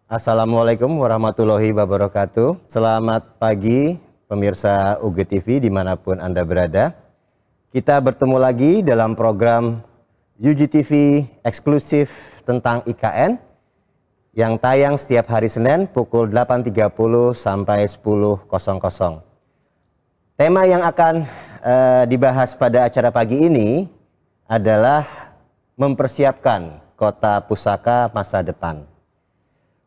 Assalamualaikum warahmatullahi wabarakatuh. Selamat pagi pemirsa UGTV dimanapun Anda berada. Kita bertemu lagi dalam program UGTV eksklusif tentang IKN yang tayang setiap hari Senin pukul 8.30 sampai 10.00. Tema yang akan dibahas pada acara pagi ini adalah mempersiapkan kota pusaka masa depan.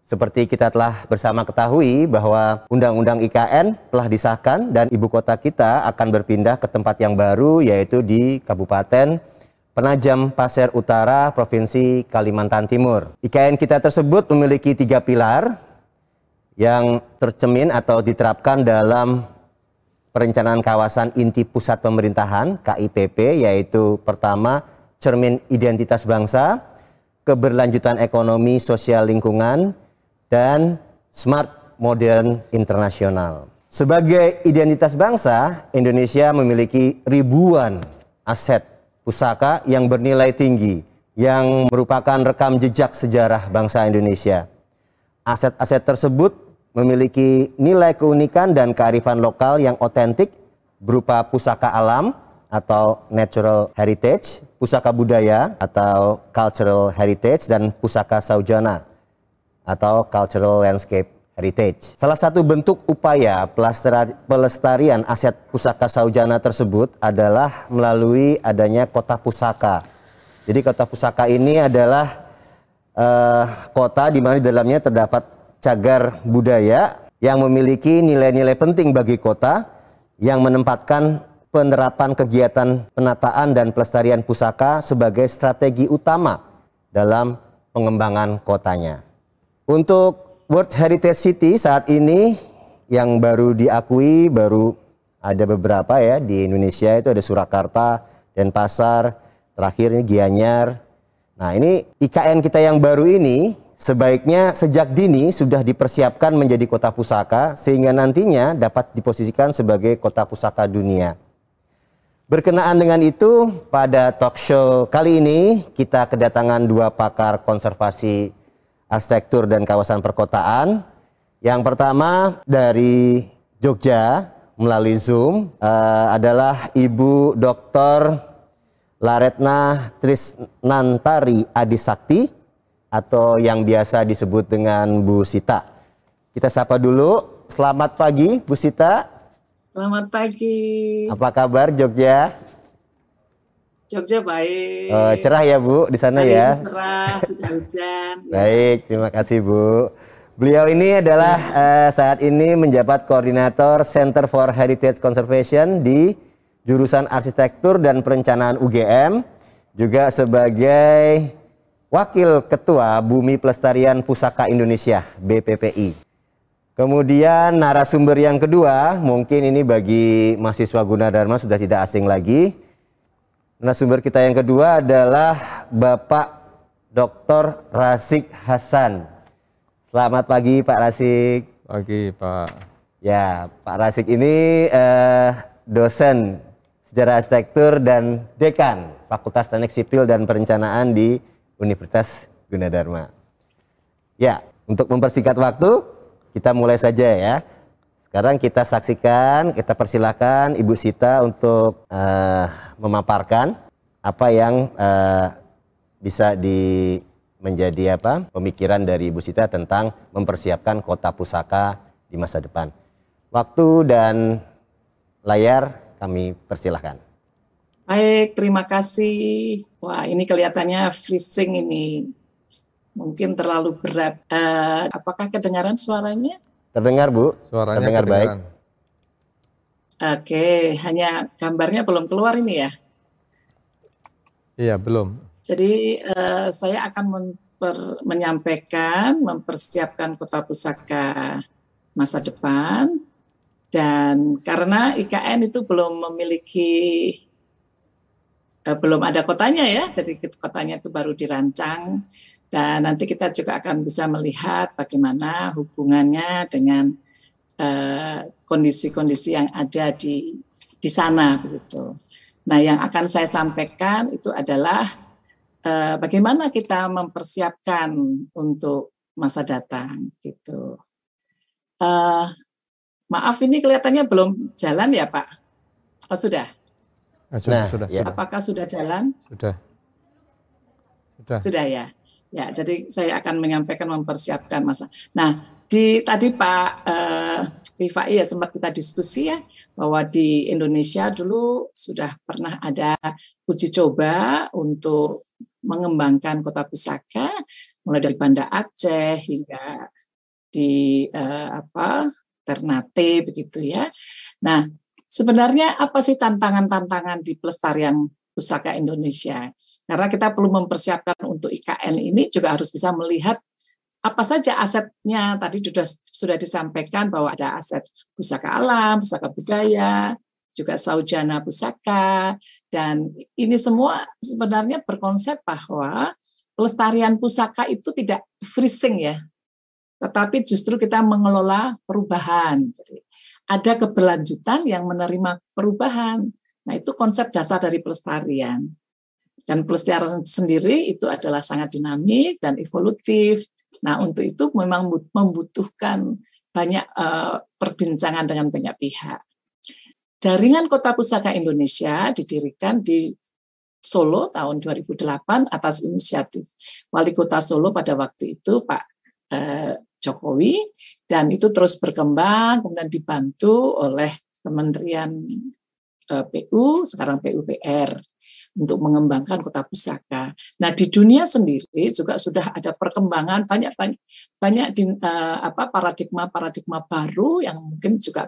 Seperti kita telah bersama ketahui bahwa Undang-Undang IKN telah disahkan dan ibu kota kita akan berpindah ke tempat yang baru, yaitu di Kabupaten Penajam Pasir Utara, Provinsi Kalimantan Timur. IKN kita tersebut memiliki 3 pilar yang tercemin atau diterapkan dalam Perencanaan Kawasan Inti Pusat Pemerintahan KIPP, yaitu pertama, cermin identitas bangsa, keberlanjutan ekonomi, sosial, lingkungan, dan smart modern internasional. Sebagai identitas bangsa, Indonesia memiliki ribuan aset pusaka yang bernilai tinggi, yang merupakan rekam jejak sejarah bangsa Indonesia. Aset-aset tersebut memiliki nilai keunikan dan kearifan lokal yang otentik berupa pusaka alam atau natural heritage, pusaka budaya atau cultural heritage, dan pusaka saujana atau cultural landscape heritage. Salah satu bentuk upaya pelestarian aset pusaka saujana tersebut adalah melalui adanya kota pusaka. Jadi kota pusaka ini adalah kota di mana di dalamnya terdapat cagar budaya yang memiliki nilai-nilai penting bagi kota, yang menempatkan penerapan kegiatan penataan dan pelestarian pusaka sebagai strategi utama dalam pengembangan kotanya. Untuk World Heritage City saat ini yang baru diakui, baru ada beberapa ya di Indonesia, itu ada Surakarta, Denpasar, terakhir ini Gianyar. Nah, ini IKN kita yang baru ini sebaiknya sejak dini sudah dipersiapkan menjadi kota pusaka sehingga nantinya dapat diposisikan sebagai kota pusaka dunia. Berkenaan dengan itu, pada talk show kali ini kita kedatangan 2 pakar konservasi arsitektur dan kawasan perkotaan. Yang pertama dari Jogja melalui Zoom adalah Ibu Dr. Laretna Trisnantari Adisakti atau yang biasa disebut dengan Bu Sita. Kita sapa dulu. Selamat pagi Bu Sita. Selamat pagi. Apa kabar Jogja? Jogja baik. Cerah ya Bu di sana hari ya? Cerah, tidak hujan. Baik, terima kasih Bu. Beliau ini adalah saat ini menjabat koordinator Center for Heritage Conservation di jurusan Arsitektur dan Perencanaan UGM, juga sebagai Wakil Ketua Bumi Pelestarian Pusaka Indonesia (BPPI). Kemudian narasumber yang kedua, mungkin ini bagi mahasiswa Gunadarma sudah tidak asing lagi. Narasumber kita yang kedua adalah Bapak Dr. Rasik Hasan. Selamat pagi Pak Rasik. Pagi Pak. Ya, Pak Rasik ini dosen sejarah arsitektur dan dekan Fakultas Teknik Sipil dan Perencanaan di Universitas Gunadarma. Ya, untuk mempersingkat waktu, kita mulai saja ya. Sekarang kita saksikan, kita persilakan Ibu Sita untuk memaparkan apa yang bisa menjadi pemikiran dari Ibu Sita tentang mempersiapkan kota pusaka di masa depan. Waktu dan layar kami persilahkan. Baik, terima kasih. Wah, ini kelihatannya freezing ini. Mungkin terlalu berat. Apakah kedengaran suaranya? Terdengar Bu, Suaranya terdengar baik. Oke, hanya gambarnya belum keluar ini ya? Iya, belum. Jadi saya akan menyampaikan, mempersiapkan kota pusaka masa depan. Dan karena IKN itu belum memiliki, belum ada kotanya ya, jadi kotanya itu baru dirancang. Dan nanti kita juga akan bisa melihat bagaimana hubungannya dengan kondisi-kondisi yang ada di sana begitu. Nah, yang akan saya sampaikan itu adalah bagaimana kita mempersiapkan untuk masa datang gitu. Maaf ini kelihatannya belum jalan ya Pak? Oh sudah. Sudah. Apakah sudah jalan? Sudah ya. Ya, jadi saya akan menyampaikan mempersiapkan masa. Nah, tadi Pak Rifai ya sempat kita diskusi ya bahwa di Indonesia dulu sudah pernah ada uji coba untuk mengembangkan kota pusaka mulai dari Banda Aceh hingga di Ternate begitu ya. Nah, sebenarnya apa sih tantangan-tantangan di pelestarian pusaka Indonesia? Karena kita perlu mempersiapkan untuk IKN ini juga harus bisa melihat apa saja asetnya. Tadi sudah disampaikan bahwa ada aset pusaka alam, pusaka budaya, juga saujana pusaka, dan ini semua sebenarnya berkonsep bahwa pelestarian pusaka itu tidak freezing ya, tetapi justru kita mengelola perubahan. Jadi ada keberlanjutan yang menerima perubahan. Nah itu konsep dasar dari pelestarian. Dan pelestarian sendiri itu adalah sangat dinamik dan evolutif. Nah, untuk itu memang membutuhkan banyak perbincangan dengan banyak pihak. Jaringan Kota Pusaka Indonesia didirikan di Solo tahun 2008 atas inisiatif Wali Kota Solo pada waktu itu Pak Jokowi, dan itu terus berkembang, kemudian dibantu oleh Kementerian PU, sekarang PUPR, untuk mengembangkan kota pusaka. Nah di dunia sendiri juga sudah ada perkembangan banyak paradigma baru yang mungkin juga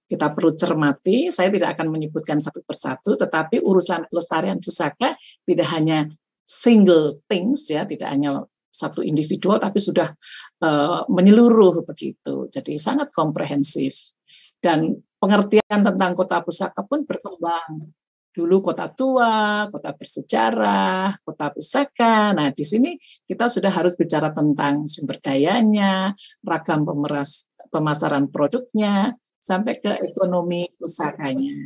kita perlu cermati. Saya tidak akan menyebutkan satu persatu, tetapi urusan pelestarian pusaka tidak hanya single things ya, tidak hanya satu individual, tapi sudah menyeluruh begitu. Jadi sangat komprehensif, dan pengertian tentang kota pusaka pun berkembang. Dulu kota tua, kota bersejarah, kota pusaka. Nah, di sini kita sudah harus bicara tentang sumber dayanya, ragam pemasaran produknya, sampai ke ekonomi pusakanya.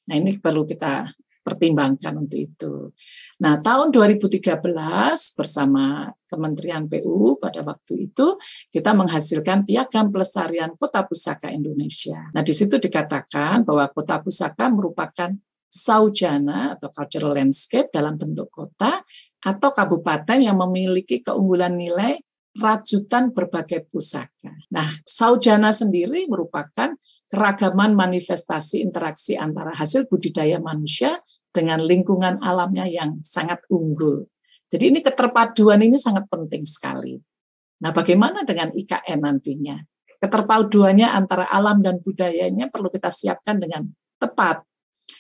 Nah, ini perlu kita pertimbangkan untuk itu. Nah, tahun 2013 bersama Kementerian PU pada waktu itu kita menghasilkan Piagam Pelestarian Kota Pusaka Indonesia. Nah, di situ dikatakan bahwa kota pusaka merupakan saujana atau cultural landscape dalam bentuk kota atau kabupaten yang memiliki keunggulan nilai rajutan berbagai pusaka. Nah, saujana sendiri merupakan keragaman manifestasi interaksi antara hasil budidaya manusia dengan lingkungan alamnya yang sangat unggul. Jadi ini keterpaduan ini sangat penting sekali. Nah, bagaimana dengan IKN nantinya? Keterpaduannya antara alam dan budayanya perlu kita siapkan dengan tepat.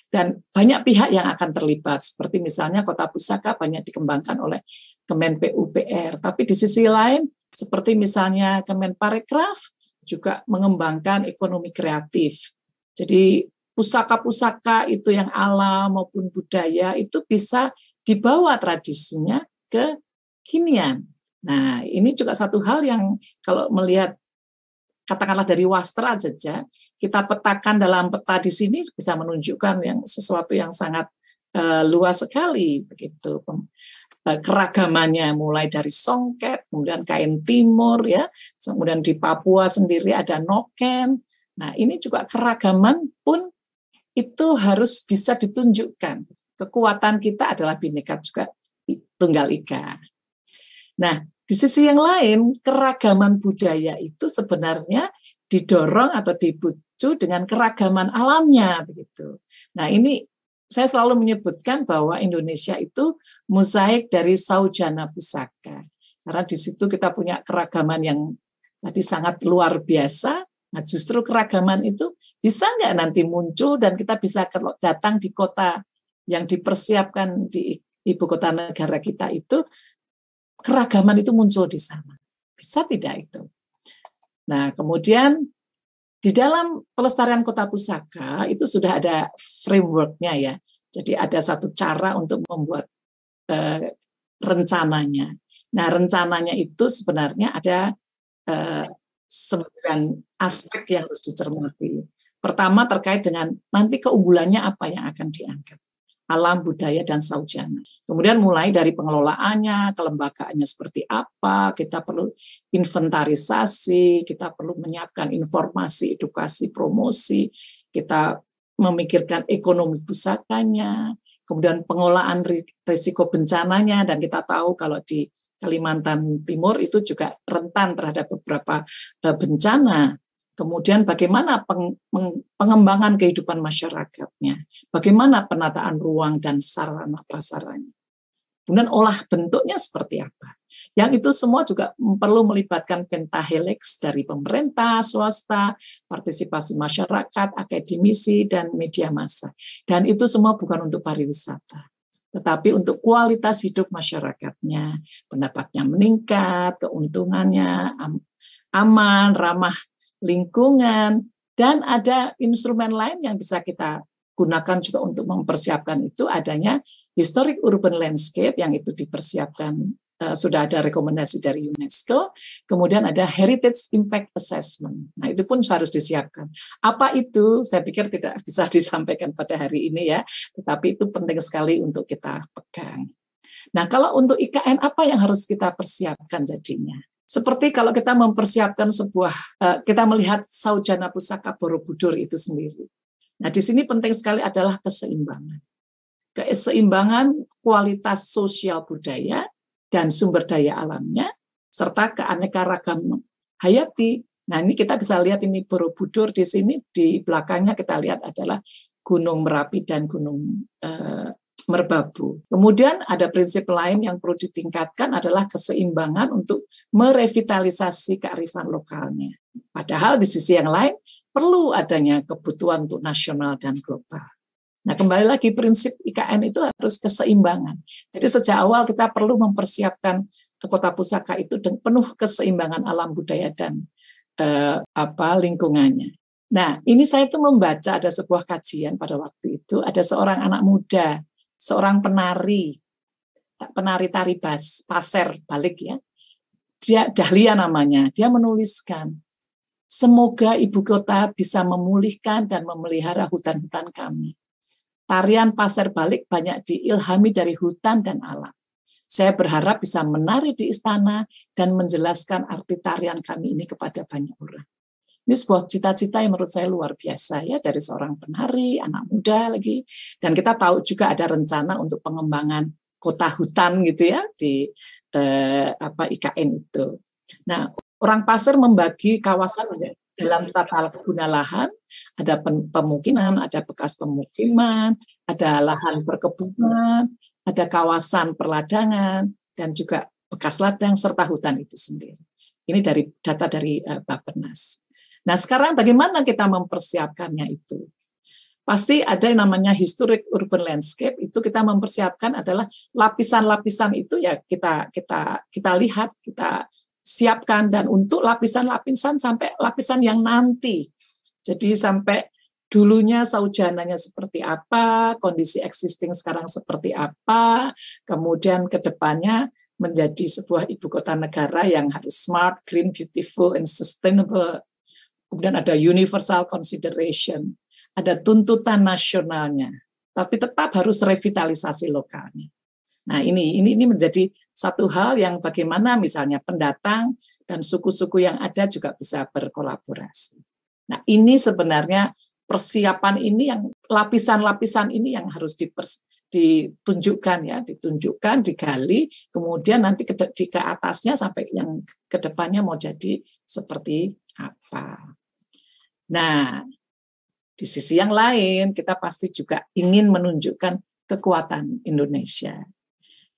Dan banyak pihak yang akan terlibat, seperti misalnya kota pusaka banyak dikembangkan oleh Kemen PUPR. Tapi di sisi lain, seperti misalnya Kemenparekraf, juga mengembangkan ekonomi kreatif. Jadi pusaka-pusaka itu yang alam maupun budaya itu bisa dibawa tradisinya ke kinian. Nah, ini juga satu hal yang kalau melihat katakanlah dari wastra saja, kita petakan dalam peta di sini bisa menunjukkan yang sesuatu yang sangat luas sekali begitu. Keragamannya mulai dari songket, kemudian kain timur ya, kemudian di Papua sendiri ada noken. Nah, ini juga keragaman pun itu harus bisa ditunjukkan. Kekuatan kita adalah Bhinneka Tunggal Ika. Nah, di sisi yang lain, keragaman budaya itu sebenarnya didorong atau dibucu dengan keragaman alamnya begitu. Nah, ini saya selalu menyebutkan bahwa Indonesia itu mozaik dari saujana pusaka. Karena di situ kita punya keragaman yang tadi sangat luar biasa. Nah, justru keragaman itu bisa nggak nanti muncul dan kita bisa datang di kota yang dipersiapkan di ibu kota negara kita itu, keragaman itu muncul di sana. Bisa tidak itu? Nah, kemudian di dalam pelestarian kota pusaka itu sudah ada framework-nya ya. Jadi ada satu cara untuk membuat rencananya. Nah, rencananya itu sebenarnya ada 9 aspek yang harus dicermati. Pertama terkait dengan nanti keunggulannya apa yang akan diangkat. alam, budaya, dan saujana. Kemudian mulai dari pengelolaannya, kelembagaannya seperti apa, kita perlu inventarisasi, kita perlu menyiapkan informasi, edukasi, promosi, kita memikirkan ekonomi pusakanya, kemudian pengolahan risiko bencananya, dan kita tahu kalau di Kalimantan Timur itu juga rentan terhadap beberapa bencana. Kemudian bagaimana pengembangan kehidupan masyarakatnya, bagaimana penataan ruang dan sarana prasarana. Kemudian olah bentuknya seperti apa. Yang itu semua juga perlu melibatkan pentahelix dari pemerintah, swasta, partisipasi masyarakat, akademisi, dan media massa. Dan itu semua bukan untuk pariwisata, tetapi untuk kualitas hidup masyarakatnya, pendapatnya meningkat, keuntungannya aman, ramah lingkungan, dan ada instrumen lain yang bisa kita gunakan juga untuk mempersiapkan itu, adanya historic urban landscape yang itu dipersiapkan, sudah ada rekomendasi dari UNESCO, kemudian ada heritage impact assessment. Nah, itu pun harus disiapkan. Apa itu? Saya pikir tidak bisa disampaikan pada hari ini ya, tetapi itu penting sekali untuk kita pegang. Nah, kalau untuk IKN apa yang harus kita persiapkan jadinya? Seperti kalau kita mempersiapkan kita melihat Saujana Pusaka Borobudur itu sendiri. Nah, di sini penting sekali adalah keseimbangan. Keseimbangan kualitas sosial budaya dan sumber daya alamnya, serta keanekaragaman hayati. Nah, ini kita bisa lihat ini Borobudur di sini, di belakangnya kita lihat adalah Gunung Merapi dan Gunung Merbabu. Kemudian ada prinsip lain yang perlu ditingkatkan adalah keseimbangan untuk merevitalisasi kearifan lokalnya. Padahal di sisi yang lain perlu adanya kebutuhan untuk nasional dan global. Nah, kembali lagi prinsip IKN itu harus keseimbangan. Jadi sejak awal kita perlu mempersiapkan kota pusaka itu dengan penuh keseimbangan alam budaya dan lingkungannya. Nah, ini saya tuh membaca ada sebuah kajian pada waktu itu, ada seorang anak muda, seorang penari tari pasir balik ya. Dia Dahlia namanya. Dia menuliskan, semoga ibu kota bisa memulihkan dan memelihara hutan-hutan kami. Tarian pasir balik banyak diilhami dari hutan dan alam. Saya berharap bisa menari di istana dan menjelaskan arti tarian kami ini kepada banyak orang. Ini sebuah cita-cita yang menurut saya luar biasa ya, dari seorang penari, anak muda lagi. Dan kita tahu juga ada rencana untuk pengembangan kota hutan gitu ya di IKN itu. Nah, orang Pasir membagi kawasan dalam tata guna lahan, ada pemukiman, ada bekas pemukiman, ada lahan perkebunan, ada kawasan perladangan, dan juga bekas ladang serta hutan itu sendiri. Ini dari data dari Bappenas. Nah, sekarang bagaimana kita mempersiapkannya itu? Pasti ada yang namanya historic urban landscape, itu kita mempersiapkan adalah lapisan-lapisan itu ya kita lihat, kita siapkan, dan untuk lapisan-lapisan sampai lapisan yang nanti. Jadi sampai dulunya saujananya seperti apa, kondisi existing sekarang seperti apa, kemudian ke depannya menjadi sebuah ibu kota negara yang harus smart, green, beautiful, and sustainable. Kemudian ada universal consideration, ada tuntutan nasionalnya, tapi tetap harus revitalisasi lokalnya. Nah, ini menjadi satu hal yang bagaimana misalnya pendatang dan suku-suku yang ada juga bisa berkolaborasi. Nah, ini sebenarnya persiapan ini yang lapisan-lapisan ini yang harus ditunjukkan ya, digali, kemudian nanti ke atasnya sampai yang ke depannya mau jadi seperti apa. Nah, di sisi yang lain kita pasti juga ingin menunjukkan kekuatan Indonesia.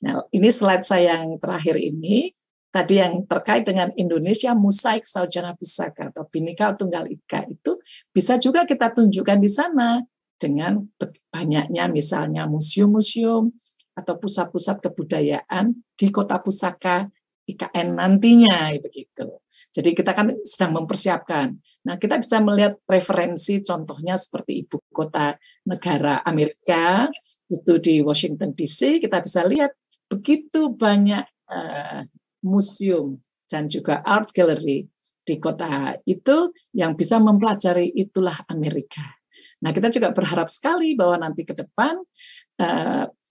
Nah, ini slide saya yang terakhir ini, tadi yang terkait dengan Indonesia Mosaik Saujana Pusaka atau Bhinneka Tunggal Ika itu bisa juga kita tunjukkan di sana dengan banyaknya misalnya museum-museum atau pusat-pusat kebudayaan di kota pusaka IKN nantinya begitu. Jadi kita kan sedang mempersiapkan. Nah, kita bisa melihat referensi contohnya seperti ibu kota negara Amerika itu di Washington DC, kita bisa lihat begitu banyak museum dan juga art gallery di kota itu yang bisa mempelajari itulah Amerika. Nah, kita juga berharap sekali bahwa nanti ke depan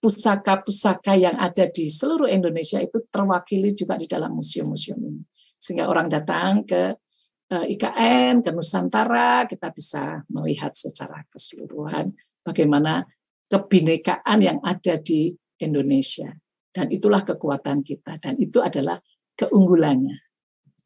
pusaka-pusaka yang ada di seluruh Indonesia itu terwakili juga di dalam museum-museum ini. Sehingga orang datang ke IKN, ke Nusantara, kita bisa melihat secara keseluruhan bagaimana kebinekaan yang ada di Indonesia. Dan itulah kekuatan kita, dan itu adalah keunggulannya.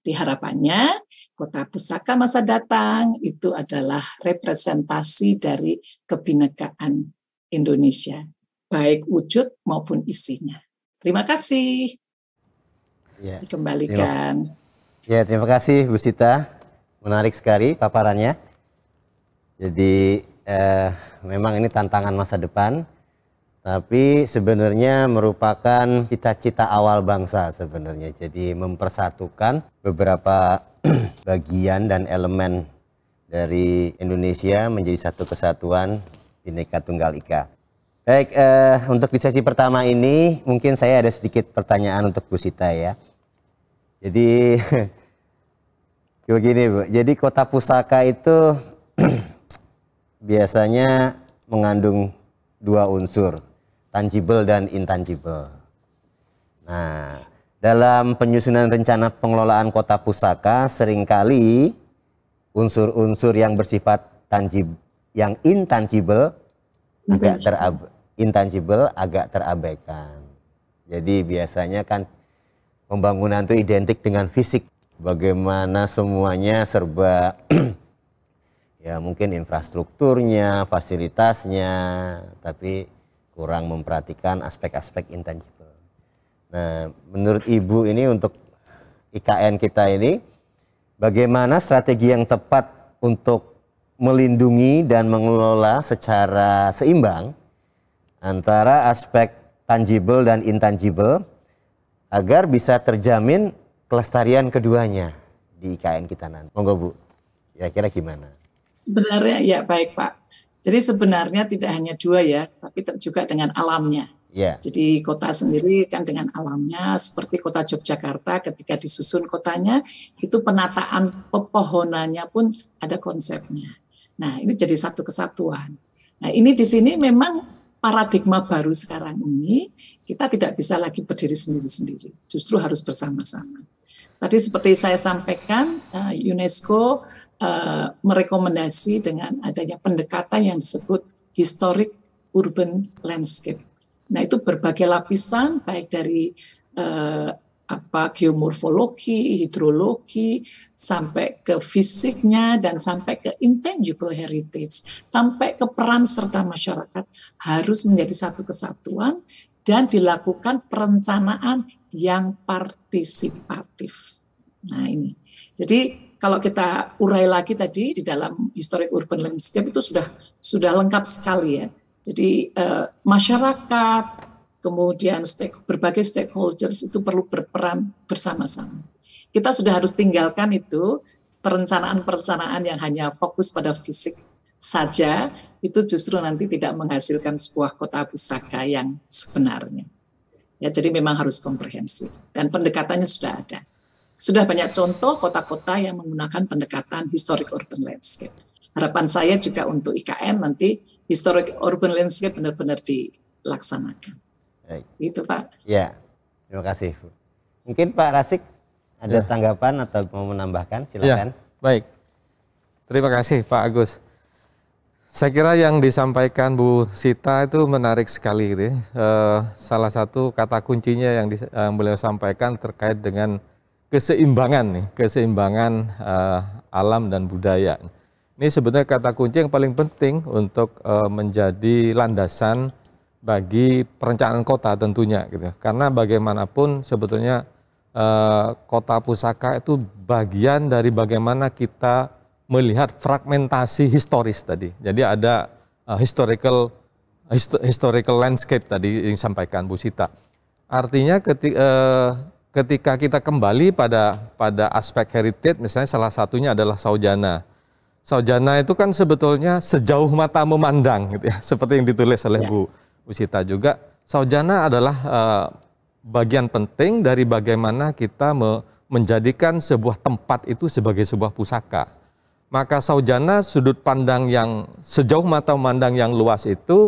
Harapannya Kota Pusaka masa datang itu adalah representasi dari kebinekaan Indonesia, baik wujud maupun isinya. Terima kasih. Ya, dikembalikan. Terima kasih Bu Sita, menarik sekali paparannya. Jadi memang ini tantangan masa depan, tapi sebenarnya merupakan cita-cita awal bangsa sebenarnya. Jadi mempersatukan beberapa bagian dan elemen dari Indonesia menjadi satu kesatuan Bhinneka Tunggal Ika. Baik, untuk di sesi pertama ini mungkin saya ada sedikit pertanyaan untuk Bu Sita ya. Jadi begini Bu, jadi Kota Pusaka itu biasanya mengandung dua unsur, tangible dan intangible. Nah, dalam penyusunan rencana pengelolaan Kota Pusaka seringkali unsur-unsur yang bersifat yang intangible agak terabaikan. Jadi biasanya kan pembangunan itu identik dengan fisik, bagaimana semuanya serba ya mungkin infrastrukturnya, fasilitasnya, tapi kurang memperhatikan aspek-aspek intangible. Nah, menurut Ibu ini untuk IKN kita ini, bagaimana strategi yang tepat untuk melindungi dan mengelola secara seimbang antara aspek tangible dan intangible agar bisa terjamin kelestarian keduanya di IKN kita nanti. Monggo Bu, kira-kira gimana? Sebenarnya ya baik Pak. Jadi sebenarnya tidak hanya dua ya, tapi juga dengan alamnya. Yeah. Jadi kota sendiri kan dengan alamnya, seperti kota Yogyakarta ketika disusun kotanya, itu penataan pepohonannya pun ada konsepnya. Nah ini jadi satu kesatuan. Nah ini di sini memang paradigma baru sekarang ini, kita tidak bisa lagi berdiri sendiri-sendiri, justru harus bersama-sama. Tadi seperti saya sampaikan, UNESCO merekomendasi dengan adanya pendekatan yang disebut historic urban landscape. Nah itu berbagai lapisan baik dari geomorfologi, hidrologi, sampai ke fisiknya dan sampai ke intangible heritage, sampai ke peran serta masyarakat harus menjadi satu kesatuan dan dilakukan perencanaan yang partisipatif. Nah ini, jadi kalau kita urai lagi tadi di dalam historic urban landscape itu sudah lengkap sekali ya. Jadi masyarakat, kemudian berbagai stakeholders itu perlu berperan bersama-sama. Kita sudah harus tinggalkan itu perencanaan-perencanaan yang hanya fokus pada fisik saja, itu justru nanti tidak menghasilkan sebuah kota pusaka yang sebenarnya. Ya, jadi memang harus komprehensif dan pendekatannya sudah ada. Sudah banyak contoh kota-kota yang menggunakan pendekatan historic urban landscape. Harapan saya juga untuk IKN nanti historic urban landscape benar-benar dilaksanakan. Baik. Itu Pak. Ya, terima kasih. Mungkin Pak Rasik ada tanggapan atau mau menambahkan, silakan. Ya, baik. Terima kasih Pak Agus. Saya kira yang disampaikan Bu Sita itu menarik sekali gitu ya. Salah satu kata kuncinya yang beliau sampaikan terkait dengan keseimbangan alam dan budaya. Ini sebenarnya kata kunci yang paling penting untuk menjadi landasan bagi perencanaan kota tentunya gitu. Karena bagaimanapun sebetulnya kota pusaka itu bagian dari bagaimana kita melihat fragmentasi historis tadi. Jadi ada historical landscape tadi yang disampaikan Bu Sita. Artinya ketika kita kembali pada aspek heritage, misalnya salah satunya adalah Saujana. Saujana itu kan sebetulnya sejauh mata memandang gitu ya, seperti yang ditulis oleh Bu Sita juga. Saujana adalah bagian penting dari bagaimana kita menjadikan sebuah tempat itu sebagai sebuah pusaka. Maka saujana sudut pandang yang sejauh mata memandang yang luas itu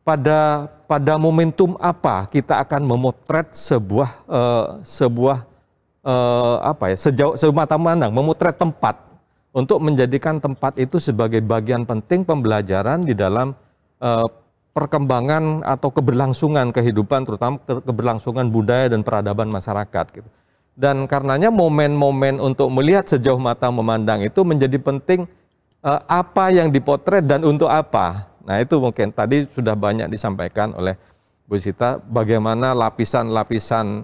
pada momentum apa kita akan memotret sejauh mata memandang, memotret tempat untuk menjadikan tempat itu sebagai bagian penting pembelajaran di dalam perkembangan atau keberlangsungan kehidupan, terutama keberlangsungan budaya dan peradaban masyarakat gitu. Dan karenanya momen-momen untuk melihat sejauh mata memandang itu menjadi penting, apa yang dipotret dan untuk apa. Nah itu mungkin tadi sudah banyak disampaikan oleh Bu Sita, bagaimana lapisan-lapisan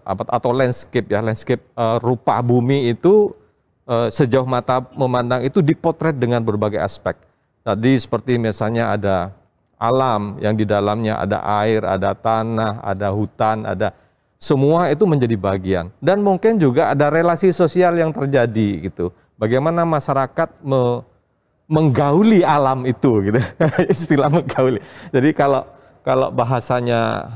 atau landscape rupa bumi itu sejauh mata memandang itu dipotret dengan berbagai aspek. Tadi seperti misalnya ada alam yang di dalamnya ada air, ada tanah, ada hutan, ada semua itu menjadi bagian. Dan mungkin juga ada relasi sosial yang terjadi gitu. Bagaimana masyarakat menggauli alam itu gitu. Istilah menggauli. Jadi kalau bahasanya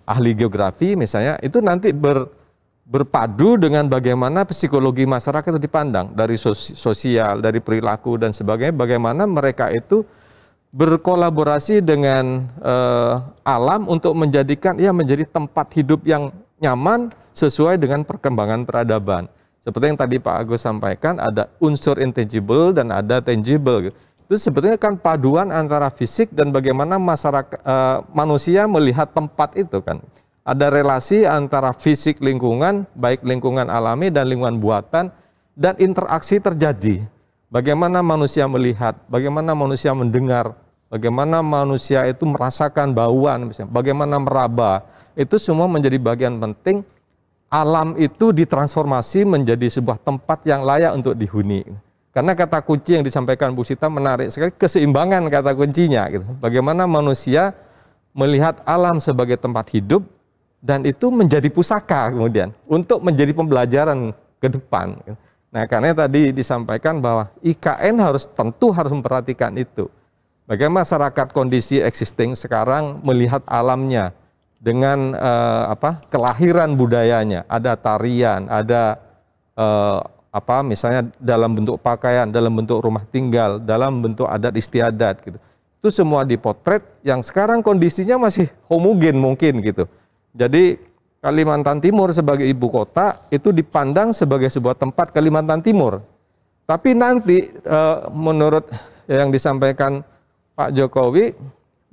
ahli geografi misalnya itu nanti berpadu dengan bagaimana psikologi masyarakat itu dipandang dari sosial, dari perilaku dan sebagainya, bagaimana mereka itu berkolaborasi dengan alam untuk menjadikan menjadi tempat hidup yang nyaman sesuai dengan perkembangan peradaban. Seperti yang tadi Pak Agus sampaikan, ada unsur intangible dan ada tangible. Itu sebetulnya kan paduan antara fisik dan bagaimana manusia melihat tempat itu kan. Ada relasi antara fisik lingkungan, baik lingkungan alami dan lingkungan buatan, dan interaksi terjadi. Bagaimana manusia melihat, bagaimana manusia mendengar, bagaimana manusia itu merasakan bauan, bagaimana meraba, itu semua menjadi bagian penting. Alam itu ditransformasi menjadi sebuah tempat yang layak untuk dihuni. Karena kata kunci yang disampaikan Bu Sita menarik sekali, keseimbangan kata kuncinya. Gitu. Bagaimana manusia melihat alam sebagai tempat hidup dan itu menjadi pusaka kemudian untuk menjadi pembelajaran ke depan. Nah karena tadi disampaikan bahwa IKN tentu harus memperhatikan itu. Bagaimana masyarakat kondisi existing sekarang melihat alamnya dengan kelahiran budayanya, ada tarian, ada misalnya dalam bentuk pakaian, dalam bentuk rumah tinggal, dalam bentuk adat istiadat gitu. Itu semua dipotret yang sekarang kondisinya masih homogen mungkin gitu. Jadi Kalimantan Timur sebagai ibu kota itu dipandang sebagai sebuah tempat Kalimantan Timur. Tapi nanti menurut yang disampaikan Pak Jokowi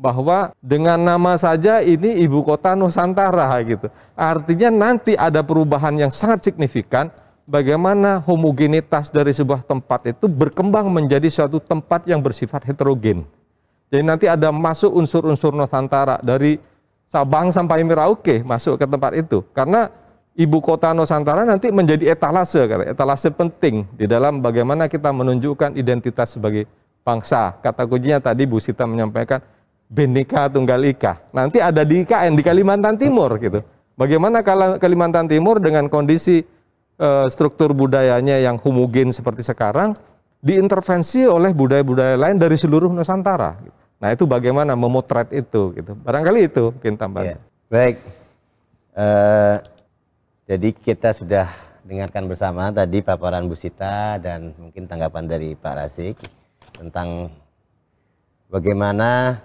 bahwa dengan nama saja ini ibu kota Nusantara gitu. Artinya nanti ada perubahan yang sangat signifikan bagaimana homogenitas dari sebuah tempat itu berkembang menjadi suatu tempat yang bersifat heterogen. Jadi nanti ada masuk unsur-unsur Nusantara dari Sabang sampai Merauke masuk ke tempat itu. Karena ibu kota Nusantara nanti menjadi etalase penting di dalam bagaimana kita menunjukkan identitas sebagai bangsa. Kata kuncinya tadi Bu Sita menyampaikan Bhinneka Tunggal Ika. Nanti ada di IKN di Kalimantan Timur gitu. Bagaimana kalau Kalimantan Timur dengan kondisi struktur budayanya yang homogen seperti sekarang diintervensi oleh budaya-budaya lain dari seluruh Nusantara. Nah itu bagaimana memotret itu gitu. Barangkali itu mungkin tambahan. Ya, baik. Jadi kita sudah dengarkan bersama tadi paparan Bu Sita dan mungkin tanggapan dari Pak Rasik tentang bagaimana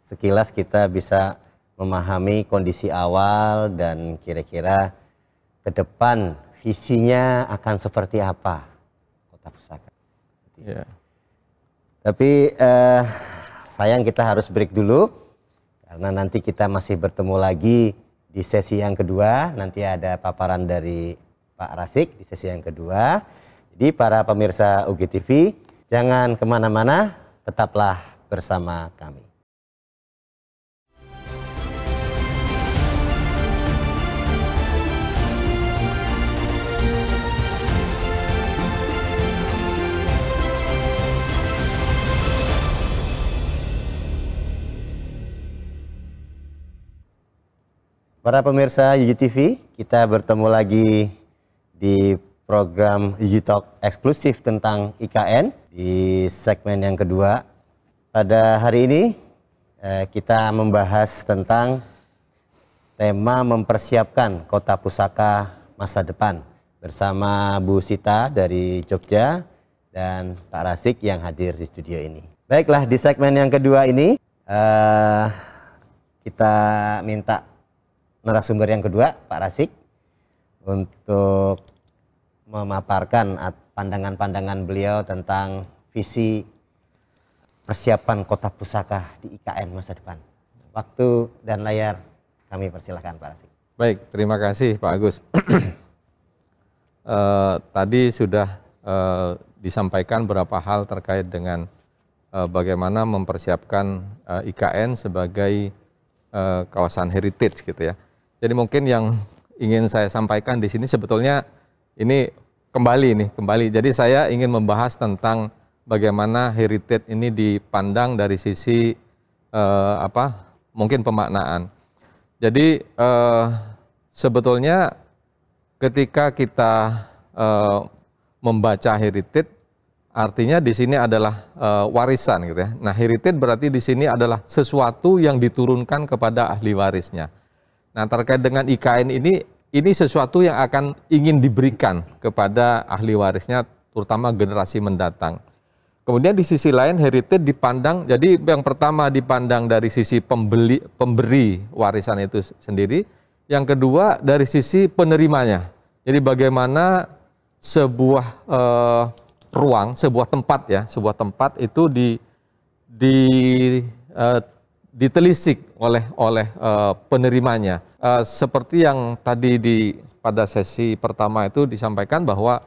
sekilas kita bisa memahami kondisi awal dan kira-kira ke depan visinya akan seperti apa Kota Pusaka. Ya. Tapi sayang kita harus break dulu karena nanti kita masih bertemu lagi di sesi yang kedua. Nanti ada paparan dari Pak Rasik di sesi yang kedua. Jadi para pemirsa UGTV jangan kemana-mana, tetaplah bersama kami. Para pemirsa UGTV, kita bertemu lagi di program UGTalk eksklusif tentang IKN di segmen yang kedua. Pada hari ini kita membahas tentang tema mempersiapkan kota pusaka masa depan bersama Bu Sita dari Jogja dan Pak Rasik yang hadir di studio ini. Baiklah, di segmen yang kedua ini kita minta narasumber yang kedua, Pak Rasik, untuk memaparkan pandangan-pandangan beliau tentang visi persiapan kota pusaka di IKN masa depan. Waktu dan layar kami persilahkan, Pak Rasik. Baik, terima kasih Pak Agus. Tadi sudah disampaikan beberapa hal terkait dengan bagaimana mempersiapkan IKN sebagai kawasan heritage gitu ya. Jadi mungkin yang ingin saya sampaikan di sini sebetulnya ini kembali. Jadi saya ingin membahas tentang bagaimana heritage ini dipandang dari sisi mungkin pemaknaan. Jadi sebetulnya ketika kita membaca heritage, artinya di sini adalah warisan gitu ya. Nah, heritage berarti di sini adalah sesuatu yang diturunkan kepada ahli warisnya. Nah, terkait dengan IKN ini sesuatu yang akan ingin diberikan kepada ahli warisnya, terutama generasi mendatang. Kemudian di sisi lain heritage dipandang, jadi yang pertama dipandang dari sisi pemberi warisan itu sendiri, yang kedua dari sisi penerimanya. Jadi bagaimana sebuah ruang, sebuah tempat itu ditelisik oleh penerimanya. Seperti yang tadi pada sesi pertama itu disampaikan bahwa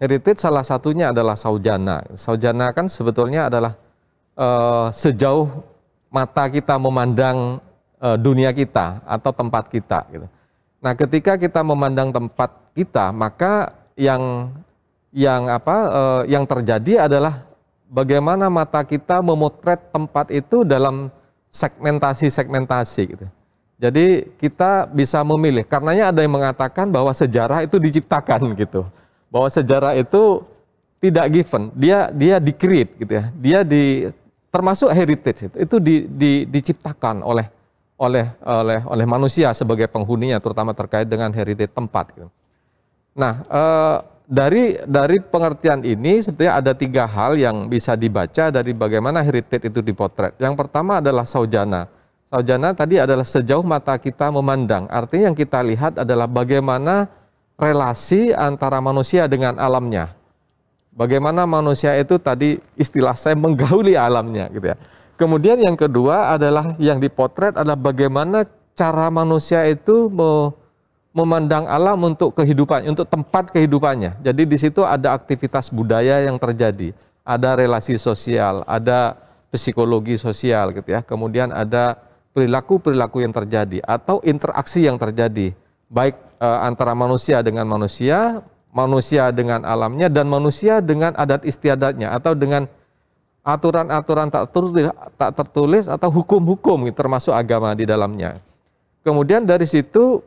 heritage salah satunya adalah saujana. Saujana kan sebetulnya adalah sejauh mata kita memandang dunia kita atau tempat kita. Gitu. Nah, ketika kita memandang tempat kita, maka yang terjadi adalah bagaimana mata kita memotret tempat itu dalam segmentasi. Gitu. Jadi kita bisa memilih. Karenanya ada yang mengatakan bahwa sejarah itu diciptakan gitu. Bahwa sejarah itu tidak given, dia di-create gitu ya. Termasuk heritage itu diciptakan oleh manusia sebagai penghuninya, terutama terkait dengan heritage tempat gitu. Nah, dari pengertian ini sebetulnya ada 3 hal yang bisa dibaca dari bagaimana heritage itu dipotret. Yang pertama adalah saujana. Saujana tadi adalah sejauh mata kita memandang. Artinya yang kita lihat adalah bagaimana relasi antara manusia dengan alamnya. Bagaimana manusia itu tadi istilah saya menggauli alamnya gitu ya. Kemudian yang kedua adalah yang dipotret adalah bagaimana cara manusia itu memandang alam untuk kehidupan, untuk tempat kehidupannya. Jadi di situ ada aktivitas budaya yang terjadi, ada relasi sosial, ada psikologi sosial gitu ya. Kemudian ada perilaku-perilaku yang terjadi atau interaksi yang terjadi, baik antara manusia dengan manusia, manusia dengan alamnya, dan manusia dengan adat istiadatnya atau dengan aturan-aturan tak tertulis atau hukum-hukum termasuk agama di dalamnya. Kemudian dari situ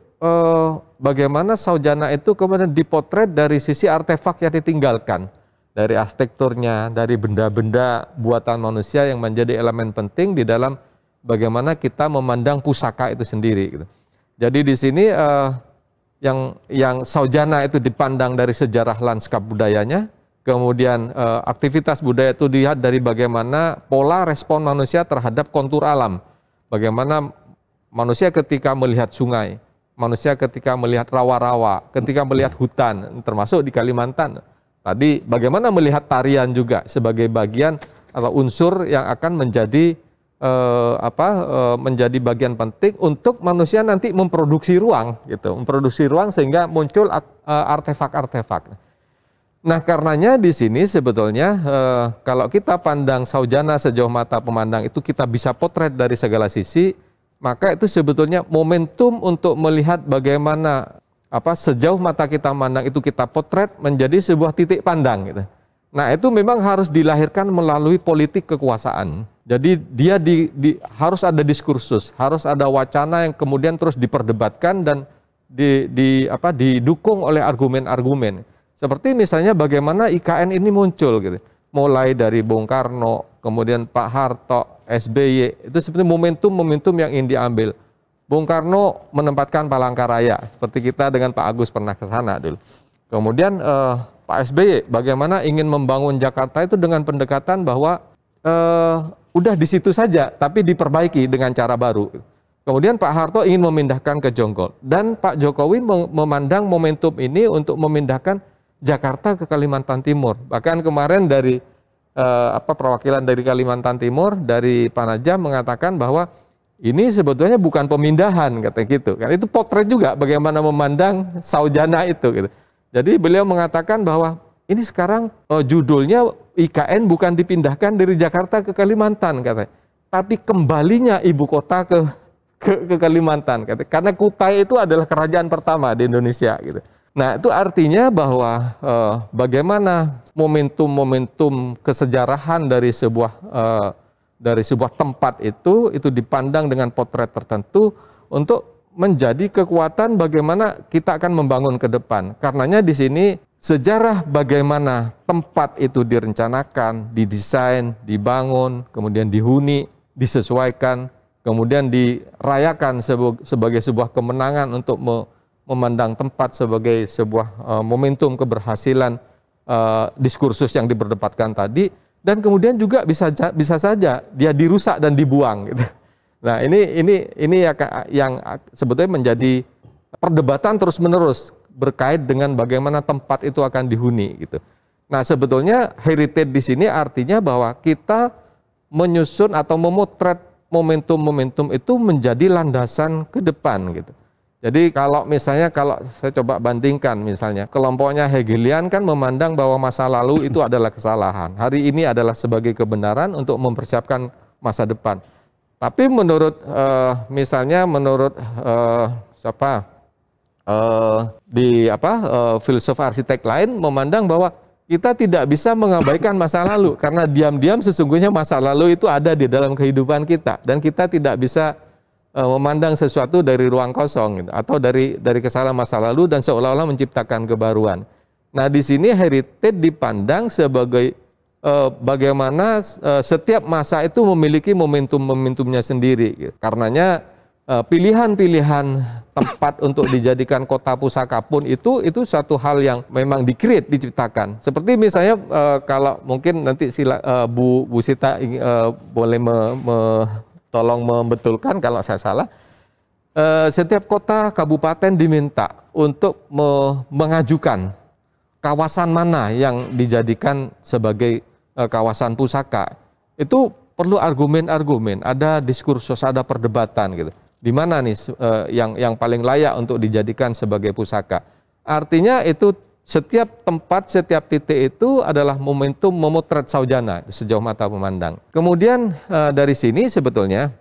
bagaimana saujana itu kemudian dipotret dari sisi artefak yang ditinggalkan, dari arsitekturnya, dari benda-benda buatan manusia yang menjadi elemen penting di dalam bagaimana kita memandang pusaka itu sendiri. Gitu. Jadi di sini yang saujana itu dipandang dari sejarah lanskap budayanya, kemudian aktivitas budaya itu dilihat dari bagaimana pola respon manusia terhadap kontur alam, bagaimana manusia ketika melihat sungai, manusia ketika melihat rawa-rawa, ketika melihat hutan, termasuk di Kalimantan. Tadi bagaimana melihat tarian juga sebagai bagian atau unsur yang akan menjadi menjadi bagian penting untuk manusia nanti memproduksi ruang gitu, memproduksi ruang sehingga muncul artefak-artefak. Nah, karenanya di sini sebetulnya kalau kita pandang saujana sejauh mata pemandang itu kita bisa potret dari segala sisi, maka itu sebetulnya momentum untuk melihat bagaimana sejauh mata kita memandang itu kita potret menjadi sebuah titik pandang gitu. Nah, itu memang harus dilahirkan melalui politik kekuasaan. Jadi dia harus ada diskursus, harus ada wacana yang kemudian terus diperdebatkan dan didukung oleh argumen-argumen. Seperti misalnya bagaimana IKN ini muncul gitu. Mulai dari Bung Karno, kemudian Pak Harto, SBY, itu sebenarnya momentum-momentum yang ingin diambil. Bung Karno menempatkan Palangkaraya, seperti kita dengan Pak Agus pernah ke sana dulu. Kemudian Pak SBY bagaimana ingin membangun Jakarta itu dengan pendekatan bahwa udah di situ saja, tapi diperbaiki dengan cara baru. Kemudian Pak Harto ingin memindahkan ke Jonggol, dan Pak Jokowi memandang momentum ini untuk memindahkan Jakarta ke Kalimantan Timur. Bahkan kemarin dari perwakilan dari Kalimantan Timur, dari Panajam mengatakan bahwa ini sebetulnya bukan pemindahan, kata gitu. Kan itu potret juga bagaimana memandang Saujana itu. Gitu. Jadi beliau mengatakan bahwa ini sekarang judulnya IKN bukan dipindahkan dari Jakarta ke Kalimantan, katanya, tapi kembalinya ibu kota ke Kalimantan, katanya. Karena Kutai itu adalah kerajaan pertama di Indonesia. Gitu. Nah itu artinya bahwa bagaimana momentum-momentum kesejarahan dari sebuah tempat itu dipandang dengan potret tertentu untuk menjadi kekuatan bagaimana kita akan membangun ke depan. Karenanya di sini sejarah bagaimana tempat itu direncanakan, didesain, dibangun, kemudian dihuni, disesuaikan, kemudian dirayakan sebagai sebuah kemenangan untuk memandang tempat sebagai sebuah momentum keberhasilan diskursus yang diperdebatkan tadi. Dan kemudian juga bisa saja dia dirusak dan dibuang. Gitu. Nah ini yang sebetulnya menjadi perdebatan terus-menerus berkait dengan bagaimana tempat itu akan dihuni. Gitu. Nah sebetulnya heritage di sini artinya bahwa kita menyusun atau memotret momentum-momentum itu menjadi landasan ke depan. Gitu. Jadi kalau saya coba bandingkan misalnya, kelompoknya Hegelian kan memandang bahwa masa lalu itu adalah kesalahan. Hari ini adalah sebagai kebenaran untuk mempersiapkan masa depan. Tapi menurut filsuf arsitek lain memandang bahwa kita tidak bisa mengabaikan masa lalu karena diam-diam sesungguhnya masa lalu itu ada di dalam kehidupan kita dan kita tidak bisa memandang sesuatu dari ruang kosong gitu, atau dari kesalahan masa lalu dan seolah-olah menciptakan kebaruan. Nah di sini heritage dipandang sebagai bagaimana setiap masa itu memiliki momentum-momentumnya sendiri. Gitu. Karenanya pilihan-pilihan tempat untuk dijadikan kota pusaka pun itu satu hal yang memang diciptakan. Seperti misalnya kalau mungkin nanti Bu Sita boleh tolong membetulkan kalau saya salah, setiap kota kabupaten diminta untuk mengajukan kawasan mana yang dijadikan sebagai kawasan pusaka. Itu perlu argumen-argumen, ada diskursus, ada perdebatan gitu. Di mana nih yang paling layak untuk dijadikan sebagai pusaka. Artinya itu setiap tempat, setiap titik itu adalah momentum memotret Saujana sejauh mata memandang. Kemudian dari sini sebetulnya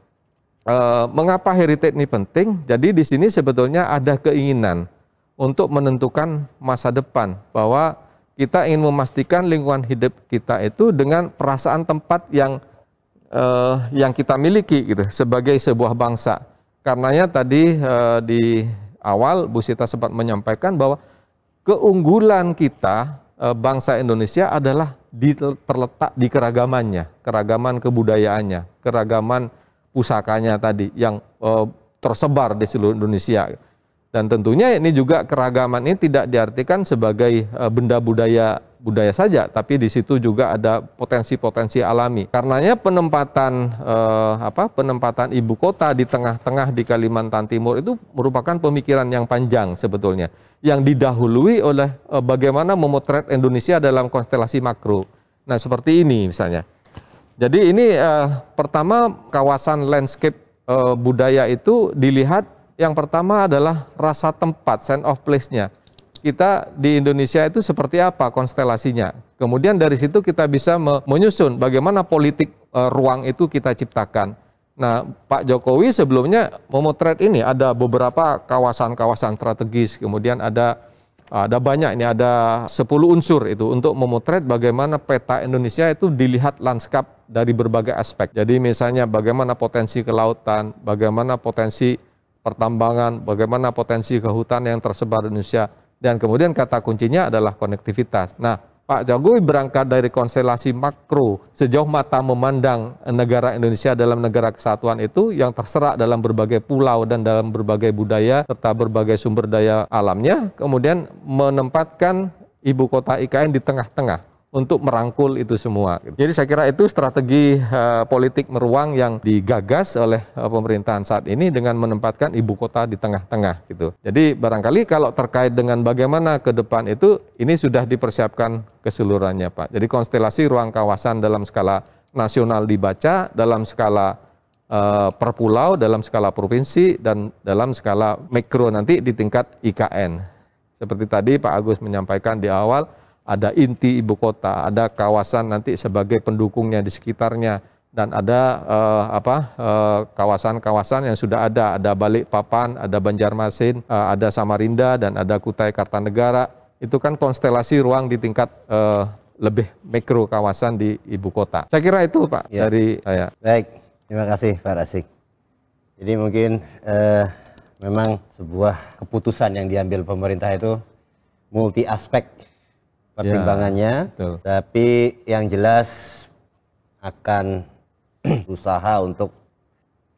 mengapa heritage ini penting? Jadi di sini sebetulnya ada keinginan untuk menentukan masa depan, bahwa kita ingin memastikan lingkungan hidup kita itu dengan perasaan tempat yang kita miliki gitu sebagai sebuah bangsa. Karenanya tadi di awal Bu Sita sempat menyampaikan bahwa keunggulan kita bangsa Indonesia adalah terletak di keragamannya, keragaman kebudayaannya, keragaman pusakanya tadi yang tersebar di seluruh Indonesia. Dan tentunya ini juga keragaman ini tidak diartikan sebagai benda budaya saja, tapi di situ juga ada potensi-potensi alami. Karenanya penempatan ibu kota di tengah-tengah di Kalimantan Timur itu merupakan pemikiran yang panjang sebetulnya, yang didahului oleh bagaimana memotret Indonesia dalam konstelasi makro. Nah seperti ini misalnya. Jadi ini pertama kawasan landscape budaya itu dilihat, yang pertama adalah rasa tempat, sense of place-nya. Kita di Indonesia itu seperti apa konstelasinya. Kemudian dari situ kita bisa menyusun bagaimana politik ruang itu kita ciptakan. Nah, Pak Jokowi sebelumnya memotret ini, ada beberapa kawasan-kawasan strategis, kemudian ada banyak, ini ada 10 unsur itu untuk memotret bagaimana peta Indonesia itu dilihat lanskap dari berbagai aspek. Jadi misalnya bagaimana potensi kelautan, bagaimana potensi pertambangan, bagaimana potensi kehutan yang tersebar di Indonesia, dan kemudian kata kuncinya adalah konektivitas. Nah, Pak Jokowi berangkat dari konstelasi makro, sejauh mata memandang negara Indonesia dalam negara kesatuan itu yang terserak dalam berbagai pulau dan dalam berbagai budaya serta berbagai sumber daya alamnya, kemudian menempatkan ibu kota IKN di tengah-tengah untuk merangkul itu semua. Jadi saya kira itu strategi politik meruang yang digagas oleh pemerintahan saat ini dengan menempatkan ibu kota di tengah-tengah gitu. Jadi barangkali kalau terkait dengan bagaimana ke depan itu, ini sudah dipersiapkan keseluruhannya Pak. Jadi konstelasi ruang kawasan dalam skala nasional dibaca, dalam skala per pulau, dalam skala provinsi, dan dalam skala mikro nanti di tingkat IKN. Seperti tadi Pak Agus menyampaikan di awal, ada inti ibu kota, ada kawasan nanti sebagai pendukungnya di sekitarnya, dan ada kawasan-kawasan yang sudah ada Balikpapan, ada Banjarmasin, ada Samarinda, dan ada Kutai Kartanegara. Itu kan konstelasi ruang di tingkat lebih mikro kawasan di ibu kota. Saya kira itu Pak ya, dari saya. Baik, terima kasih Pak Rasik. Jadi mungkin memang sebuah keputusan yang diambil pemerintah itu multi aspek pertimbangannya, ya, tapi yang jelas akan berusaha untuk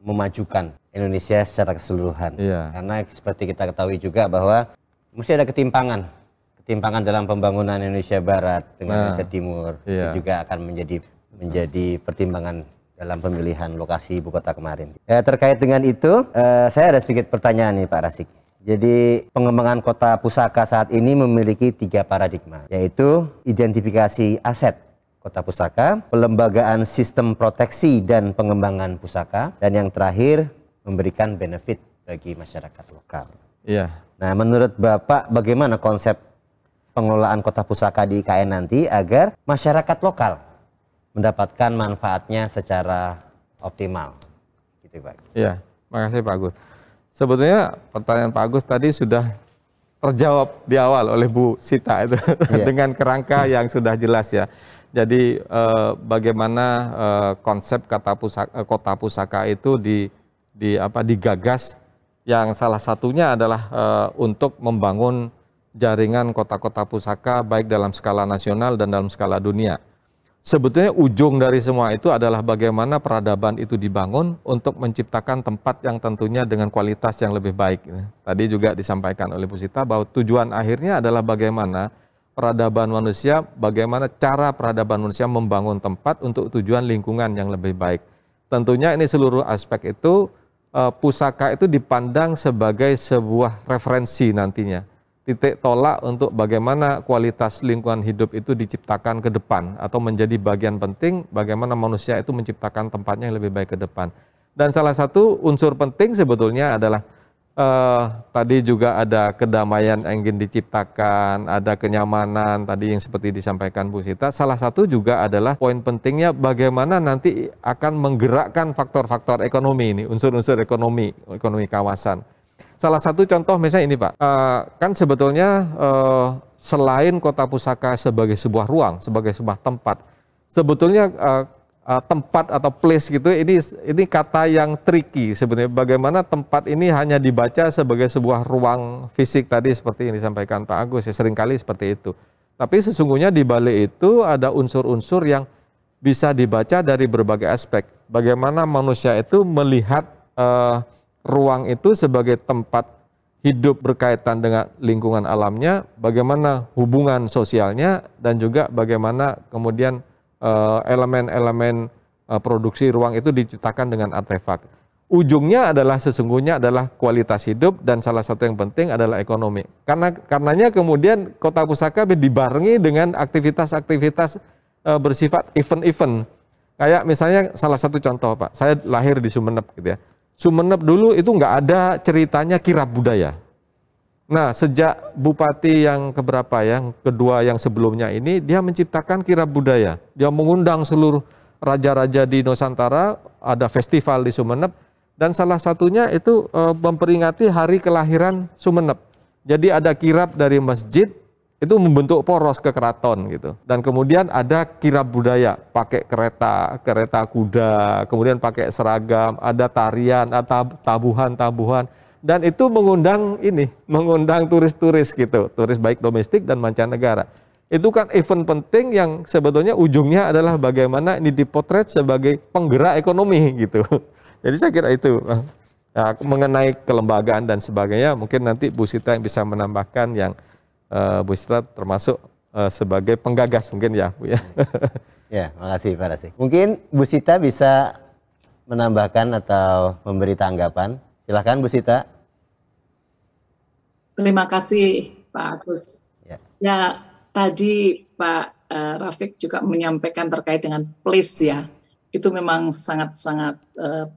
memajukan Indonesia secara keseluruhan. Ya. Karena seperti kita ketahui juga bahwa mesti ada ketimpangan dalam pembangunan Indonesia Barat dengan Indonesia Timur, ya, itu juga akan menjadi pertimbangan dalam pemilihan lokasi ibu kota kemarin. Terkait dengan itu, saya ada sedikit pertanyaan nih Pak Rasik. Jadi pengembangan kota pusaka saat ini memiliki 3 paradigma, yaitu identifikasi aset kota pusaka, pelembagaan sistem proteksi dan pengembangan pusaka, dan yang terakhir memberikan benefit bagi masyarakat lokal. Iya. Nah, menurut Bapak bagaimana konsep pengelolaan kota pusaka di IKN nanti agar masyarakat lokal mendapatkan manfaatnya secara optimal? Gitu Pak. Iya, makasih Pak Agus. Sebetulnya pertanyaan Pak Agus tadi sudah terjawab di awal oleh Bu Sita itu dengan kerangka yang sudah jelas ya. Jadi bagaimana konsep kota pusaka itu digagas, yang salah satunya adalah untuk membangun jaringan kota-kota pusaka baik dalam skala nasional dan dalam skala dunia. Sebetulnya ujung dari semua itu adalah bagaimana peradaban itu dibangun untuk menciptakan tempat yang tentunya dengan kualitas yang lebih baik. Tadi juga disampaikan oleh Bu Sita bahwa tujuan akhirnya adalah bagaimana peradaban manusia, bagaimana cara peradaban manusia membangun tempat untuk tujuan lingkungan yang lebih baik. Tentunya ini seluruh aspek itu, pusaka itu dipandang sebagai sebuah referensi nantinya. Titik tolak untuk bagaimana kualitas lingkungan hidup itu diciptakan ke depan atau menjadi bagian penting bagaimana manusia itu menciptakan tempatnya yang lebih baik ke depan. Dan salah satu unsur penting sebetulnya adalah tadi juga ada kedamaian yang ingin diciptakan, ada kenyamanan tadi yang seperti disampaikan Bu Sita. Salah satu juga adalah poin pentingnya bagaimana nanti akan menggerakkan faktor-faktor ekonomi ini, unsur-unsur ekonomi kawasan. Salah satu contoh misalnya ini Pak, kan sebetulnya selain kota pusaka sebagai sebuah ruang, sebagai sebuah tempat, sebetulnya tempat atau place gitu, ini kata yang tricky sebenarnya. Bagaimana tempat ini hanya dibaca sebagai sebuah ruang fisik tadi seperti yang disampaikan Pak Agus ya, seringkali seperti itu. Tapi sesungguhnya di balik itu ada unsur-unsur yang bisa dibaca dari berbagai aspek. Bagaimana manusia itu melihat ruang itu sebagai tempat hidup berkaitan dengan lingkungan alamnya, bagaimana hubungan sosialnya, dan juga bagaimana kemudian elemen-elemen produksi ruang itu diciptakan dengan artefak. Ujungnya adalah sesungguhnya adalah kualitas hidup, dan salah satu yang penting adalah ekonomi. Karenanya kemudian kota pusaka dibarengi dengan aktivitas-aktivitas bersifat event-event. Kayak misalnya salah satu contoh Pak, saya lahir di Sumeneb gitu ya. Sumeneb dulu itu nggak ada ceritanya kirab budaya. Nah, sejak bupati yang keberapa, yang kedua yang sebelumnya ini, dia menciptakan kirab budaya. Dia mengundang seluruh raja-raja di Nusantara, ada festival di Sumeneb, dan salah satunya itu memperingati hari kelahiran Sumeneb. Jadi ada kirab dari masjid, itu membentuk poros ke keraton gitu. Dan kemudian ada kirab budaya, pakai kereta kuda, kemudian pakai seragam, ada tarian, ada tabuhan-tabuhan, dan itu mengundang turis-turis gitu, turis baik domestik dan mancanegara. Itu kan event penting yang sebetulnya ujungnya adalah bagaimana ini dipotret sebagai penggerak ekonomi gitu. Jadi saya kira itu. Nah, mengenai kelembagaan dan sebagainya, mungkin nanti Bu Sita yang bisa menambahkan yang Bu Sita termasuk sebagai penggagas mungkin ya Bu ya. Ya, makasih Pak Rasik. Mungkin Bu Sita bisa menambahkan atau memberi tanggapan. Silahkan Bu Sita. Terima kasih Pak Agus. Ya, tadi Pak Rafiq juga menyampaikan terkait dengan place ya. Itu memang sangat-sangat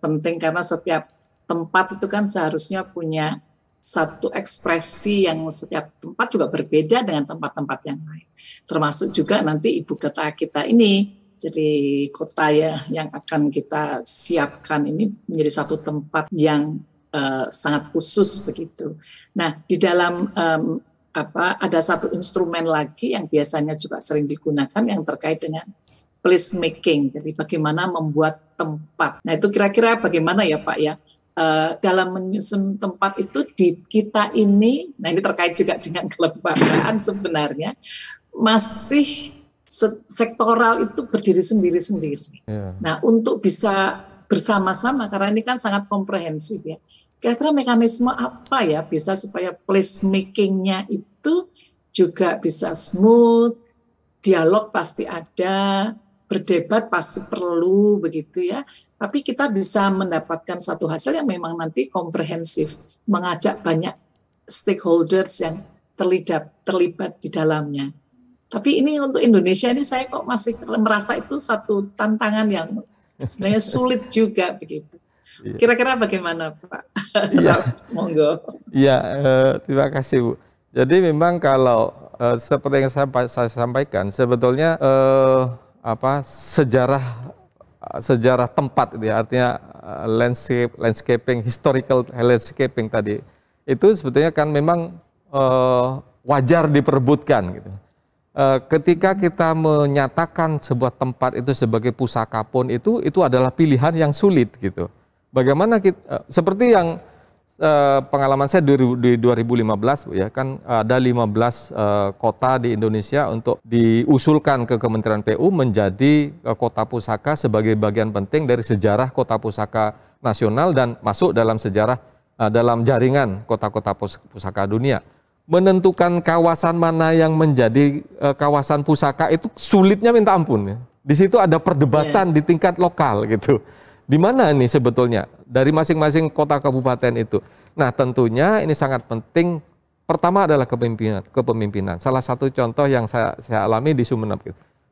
penting karena setiap tempat itu kan seharusnya punya satu ekspresi yang setiap tempat juga berbeda dengan tempat-tempat yang lain. Termasuk juga nanti ibu kota kita ini, jadi kota ya yang akan kita siapkan ini menjadi satu tempat yang sangat khusus begitu. Nah, di dalam ada satu instrumen lagi yang biasanya juga sering digunakan yang terkait dengan place making. Jadi bagaimana membuat tempat. Nah, itu kira-kira bagaimana ya Pak ya? Dalam menyusun tempat itu di kita ini, nah ini terkait juga dengan kelembagaan sebenarnya, masih sektoral itu berdiri sendiri-sendiri. Yeah. Nah, untuk bisa bersama-sama, karena ini kan sangat komprehensif ya, kira-kira mekanisme apa ya bisa supaya place making-nya itu juga bisa smooth, dialog pasti ada, berdebat pasti perlu begitu ya. Tapi kita bisa mendapatkan satu hasil yang memang nanti komprehensif, mengajak banyak stakeholders yang terlibat di dalamnya. Tapi ini untuk Indonesia ini saya kok masih merasa itu satu tantangan yang sebenarnya sulit juga begitu. Kira-kira bagaimana Pak? Iya. Monggo. Iya, terima kasih Bu. Jadi memang kalau seperti yang saya sampaikan, sebetulnya sejarah tempat itu ya, artinya landscaping, historical landscaping tadi itu sebetulnya kan memang wajar diperebutkan gitu. Ketika kita menyatakan sebuah tempat itu sebagai pusaka pun itu adalah pilihan yang sulit gitu. Bagaimana kita, seperti yang pengalaman saya di 2015 ya kan ada 15 kota di Indonesia untuk diusulkan ke Kementerian PU menjadi kota pusaka sebagai bagian penting dari sejarah kota pusaka nasional dan masuk dalam sejarah dalam jaringan kota-kota pusaka dunia. Menentukan kawasan mana yang menjadi kawasan pusaka itu sulitnya minta ampun ya. Di situ ada perdebatan di tingkat lokal gitu. Di mana ini sebetulnya dari masing-masing kota kabupaten itu. Nah, tentunya ini sangat penting. Pertama adalah kepemimpinan. Salah satu contoh yang saya alami di Sumeneb.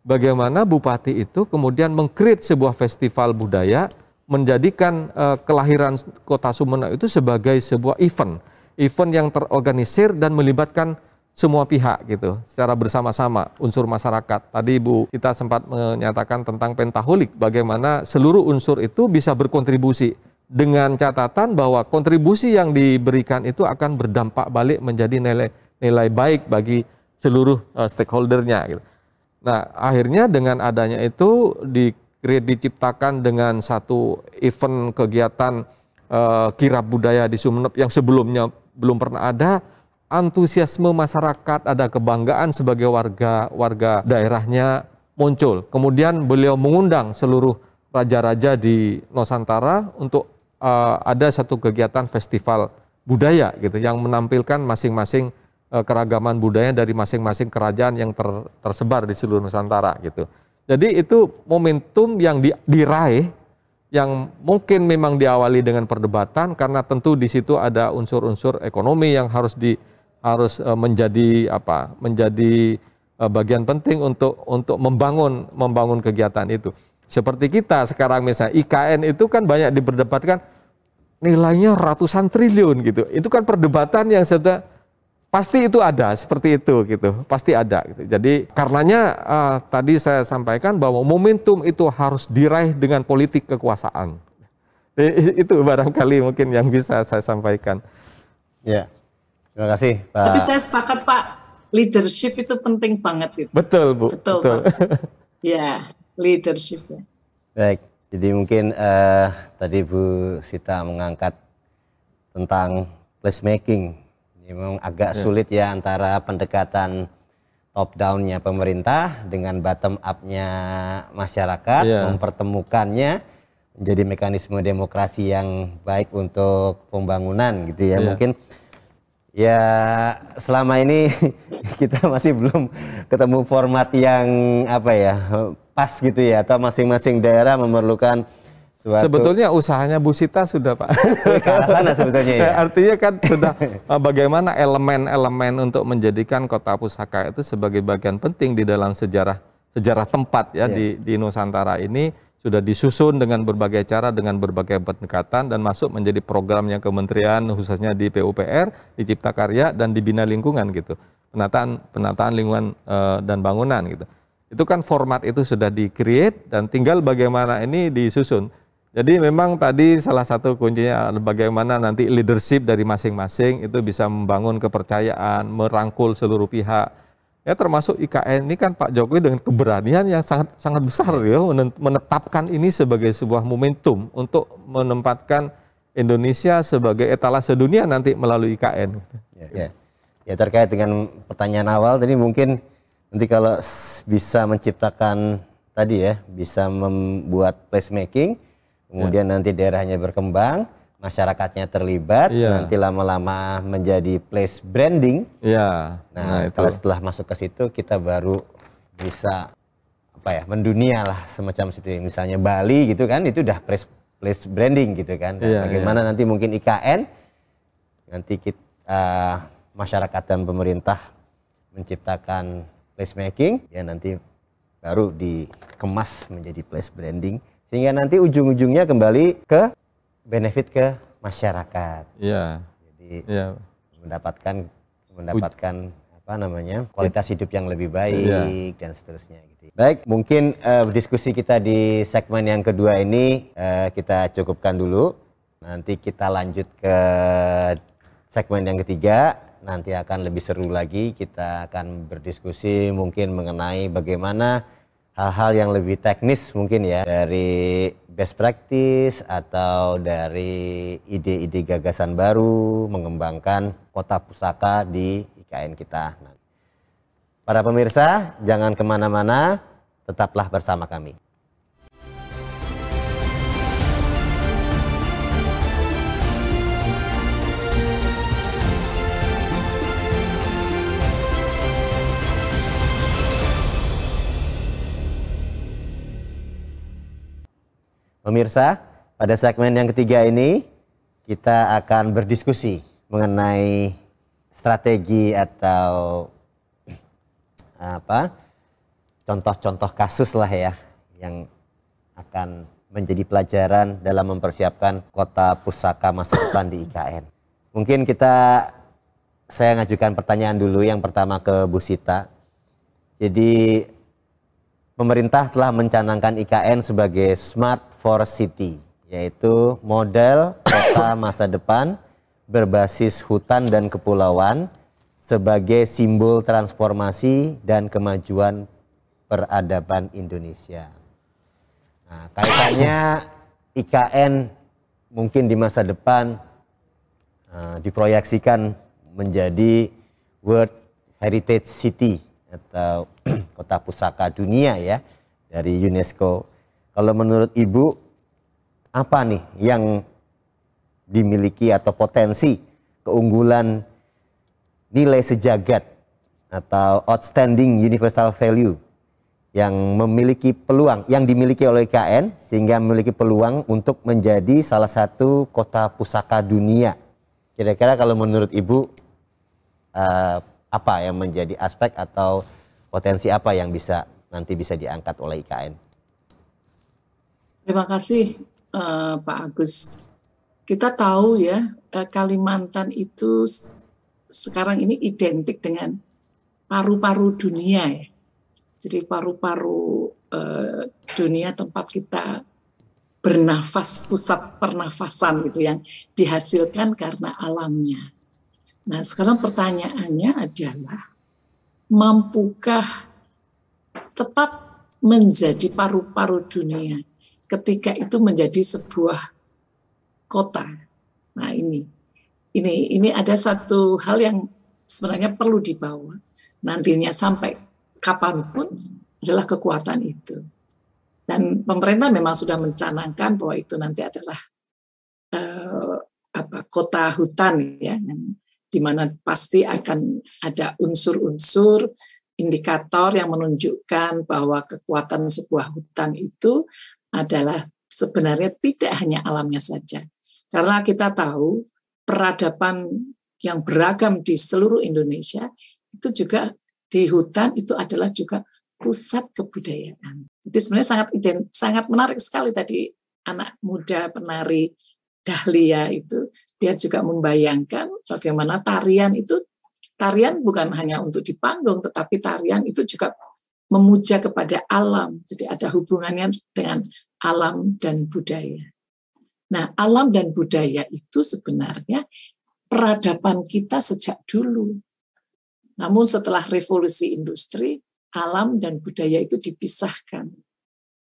Bagaimana bupati itu kemudian meng-create sebuah festival budaya, menjadikan kelahiran kota Sumeneb itu sebagai sebuah event yang terorganisir dan melibatkan semua pihak gitu, secara bersama-sama, unsur masyarakat. Tadi Bu kita sempat menyatakan tentang pentaholik, bagaimana seluruh unsur itu bisa berkontribusi dengan catatan bahwa kontribusi yang diberikan itu akan berdampak balik menjadi nilai baik bagi seluruh stakeholdernya. Gitu. Nah, akhirnya dengan adanya itu diciptakan dengan satu event kegiatan kirab budaya di Sumeneb yang sebelumnya belum pernah ada. Antusiasme masyarakat, ada kebanggaan sebagai warga daerahnya muncul. Kemudian beliau mengundang seluruh raja-raja di Nusantara untuk ada satu kegiatan festival budaya gitu yang menampilkan masing-masing keragaman budaya dari masing-masing kerajaan yang tersebar di seluruh Nusantara gitu. Jadi itu momentum yang diraih yang mungkin memang diawali dengan perdebatan karena tentu di situ ada unsur-unsur ekonomi yang harus menjadi bagian penting untuk membangun kegiatan itu. Seperti kita sekarang misalnya IKN itu kan banyak diperdebatkan nilainya ratusan triliun gitu. Itu kan perdebatan yang pasti itu ada seperti itu gitu, pasti ada gitu. Jadi karenanya tadi saya sampaikan bahwa momentum itu harus diraih dengan politik kekuasaan. Itu barangkali mungkin yang bisa saya sampaikan. Ya. Terima kasih Pak. Tapi saya sepakat Pak, leadership itu penting banget itu. Betul Bu. Betul. Pak. Ya, leadership ya. Baik, jadi mungkin tadi Bu Sita mengangkat tentang placemaking. Ini memang agak sulit ya antara pendekatan top down-nya pemerintah dengan bottom up-nya masyarakat, mempertemukannya menjadi mekanisme demokrasi yang baik untuk pembangunan gitu ya. Mungkin ya selama ini kita masih belum ketemu format yang apa ya, pas gitu ya, atau masing-masing daerah memerlukan suatu... Sebetulnya usahanya Bu Sita sudah, Pak. Ke arah sana sebetulnya ya. Artinya kan sudah bagaimana elemen-elemen untuk menjadikan kota pusaka itu sebagai bagian penting di dalam sejarah tempat ya di Nusantara ini sudah disusun dengan berbagai cara, dengan berbagai pendekatan dan masuk menjadi programnya kementerian khususnya di PUPR, di Cipta Karya dan di Bina Lingkungan gitu. Penataan lingkungan dan bangunan gitu. Itu kan format itu sudah di-create dan tinggal bagaimana ini disusun. Jadi memang tadi salah satu kuncinya bagaimana nanti leadership dari masing-masing itu bisa membangun kepercayaan, merangkul seluruh pihak. Ya termasuk IKN ini kan Pak Jokowi dengan keberanian yang sangat besar ya menetapkan ini sebagai sebuah momentum untuk menempatkan Indonesia sebagai etalase dunia nanti melalui IKN. Ya terkait dengan pertanyaan awal tadi mungkin nanti kalau bisa menciptakan tadi ya, bisa membuat placemaking, kemudian nanti daerahnya berkembang, masyarakatnya terlibat, nanti lama-lama menjadi place branding. Nah setelah masuk ke situ kita baru bisa apa ya, mendunia lah semacam situ. Misalnya Bali gitu kan, itu udah place branding gitu kan. Bagaimana nanti mungkin IKN, nanti kita masyarakat dan pemerintah menciptakan placemaking, ya nanti baru dikemas menjadi place branding. Sehingga nanti ujung-ujungnya kembali ke benefit ke masyarakat. Jadi mendapatkan apa namanya, kualitas hidup yang lebih baik dan seterusnya. Gitu. Baik, mungkin diskusi kita di segmen yang kedua ini kita cukupkan dulu. Nanti kita lanjut ke segmen yang ketiga. Nanti akan lebih seru lagi. Kita akan berdiskusi mungkin mengenai bagaimana hal-hal yang lebih teknis mungkin ya, dari best practice atau dari ide-ide gagasan baru mengembangkan kota pusaka di IKN kita. Para pemirsa, jangan kemana-mana, tetaplah bersama kami. Pemirsa, pada segmen yang ketiga ini kita akan berdiskusi mengenai strategi atau apa, contoh-contoh kasus lah ya yang akan menjadi pelajaran dalam mempersiapkan kota pusaka masa depan di IKN. Mungkin saya ngajukan pertanyaan dulu yang pertama ke Bu Sita. Jadi pemerintah telah mencanangkan IKN sebagai Smart Forest City, yaitu model kota masa depan berbasis hutan dan kepulauan sebagai simbol transformasi dan kemajuan peradaban Indonesia. Nah, kaitannya IKN mungkin di masa depan diproyeksikan menjadi World Heritage City atau kota pusaka dunia ya dari UNESCO. Kalau menurut Ibu, apa nih yang dimiliki atau potensi keunggulan nilai sejagat atau outstanding universal value yang memiliki peluang, yang dimiliki oleh IKN sehingga memiliki peluang untuk menjadi salah satu kota pusaka dunia? Kira-kira kalau menurut Ibu apa yang menjadi aspek atau potensi apa yang nanti bisa diangkat oleh IKN? Terima kasih Pak Agus. Kita tahu ya, Kalimantan itu sekarang ini identik dengan paru-paru dunia ya. Jadi paru-paru dunia tempat kita bernafas, pusat pernafasan gitu yang dihasilkan karena alamnya. Nah sekarang pertanyaannya adalah, mampukah tetap menjadi paru-paru dunia ketika itu menjadi sebuah kota? Nah ini ada satu hal yang sebenarnya perlu dibawa. nantinya sampai kapanpun adalah kekuatan itu. Dan pemerintah memang sudah mencanangkan bahwa itu nanti adalah kota hutan ya, di mana pasti akan ada unsur-unsur indikator yang menunjukkan bahwa kekuatan sebuah hutan itu adalah sebenarnya tidak hanya alamnya saja. Karena kita tahu peradaban yang beragam di seluruh Indonesia itu juga di hutan itu adalah juga pusat kebudayaan. Jadi sebenarnya sangat menarik sekali tadi anak muda penari Dahlia itu, dia juga membayangkan bagaimana tarian bukan hanya untuk di panggung, tetapi tarian itu juga memuja kepada alam. Jadi ada hubungannya dengan alam dan budaya. Nah, alam dan budaya itu sebenarnya peradaban kita sejak dulu. Namun setelah revolusi industri, alam dan budaya itu dipisahkan.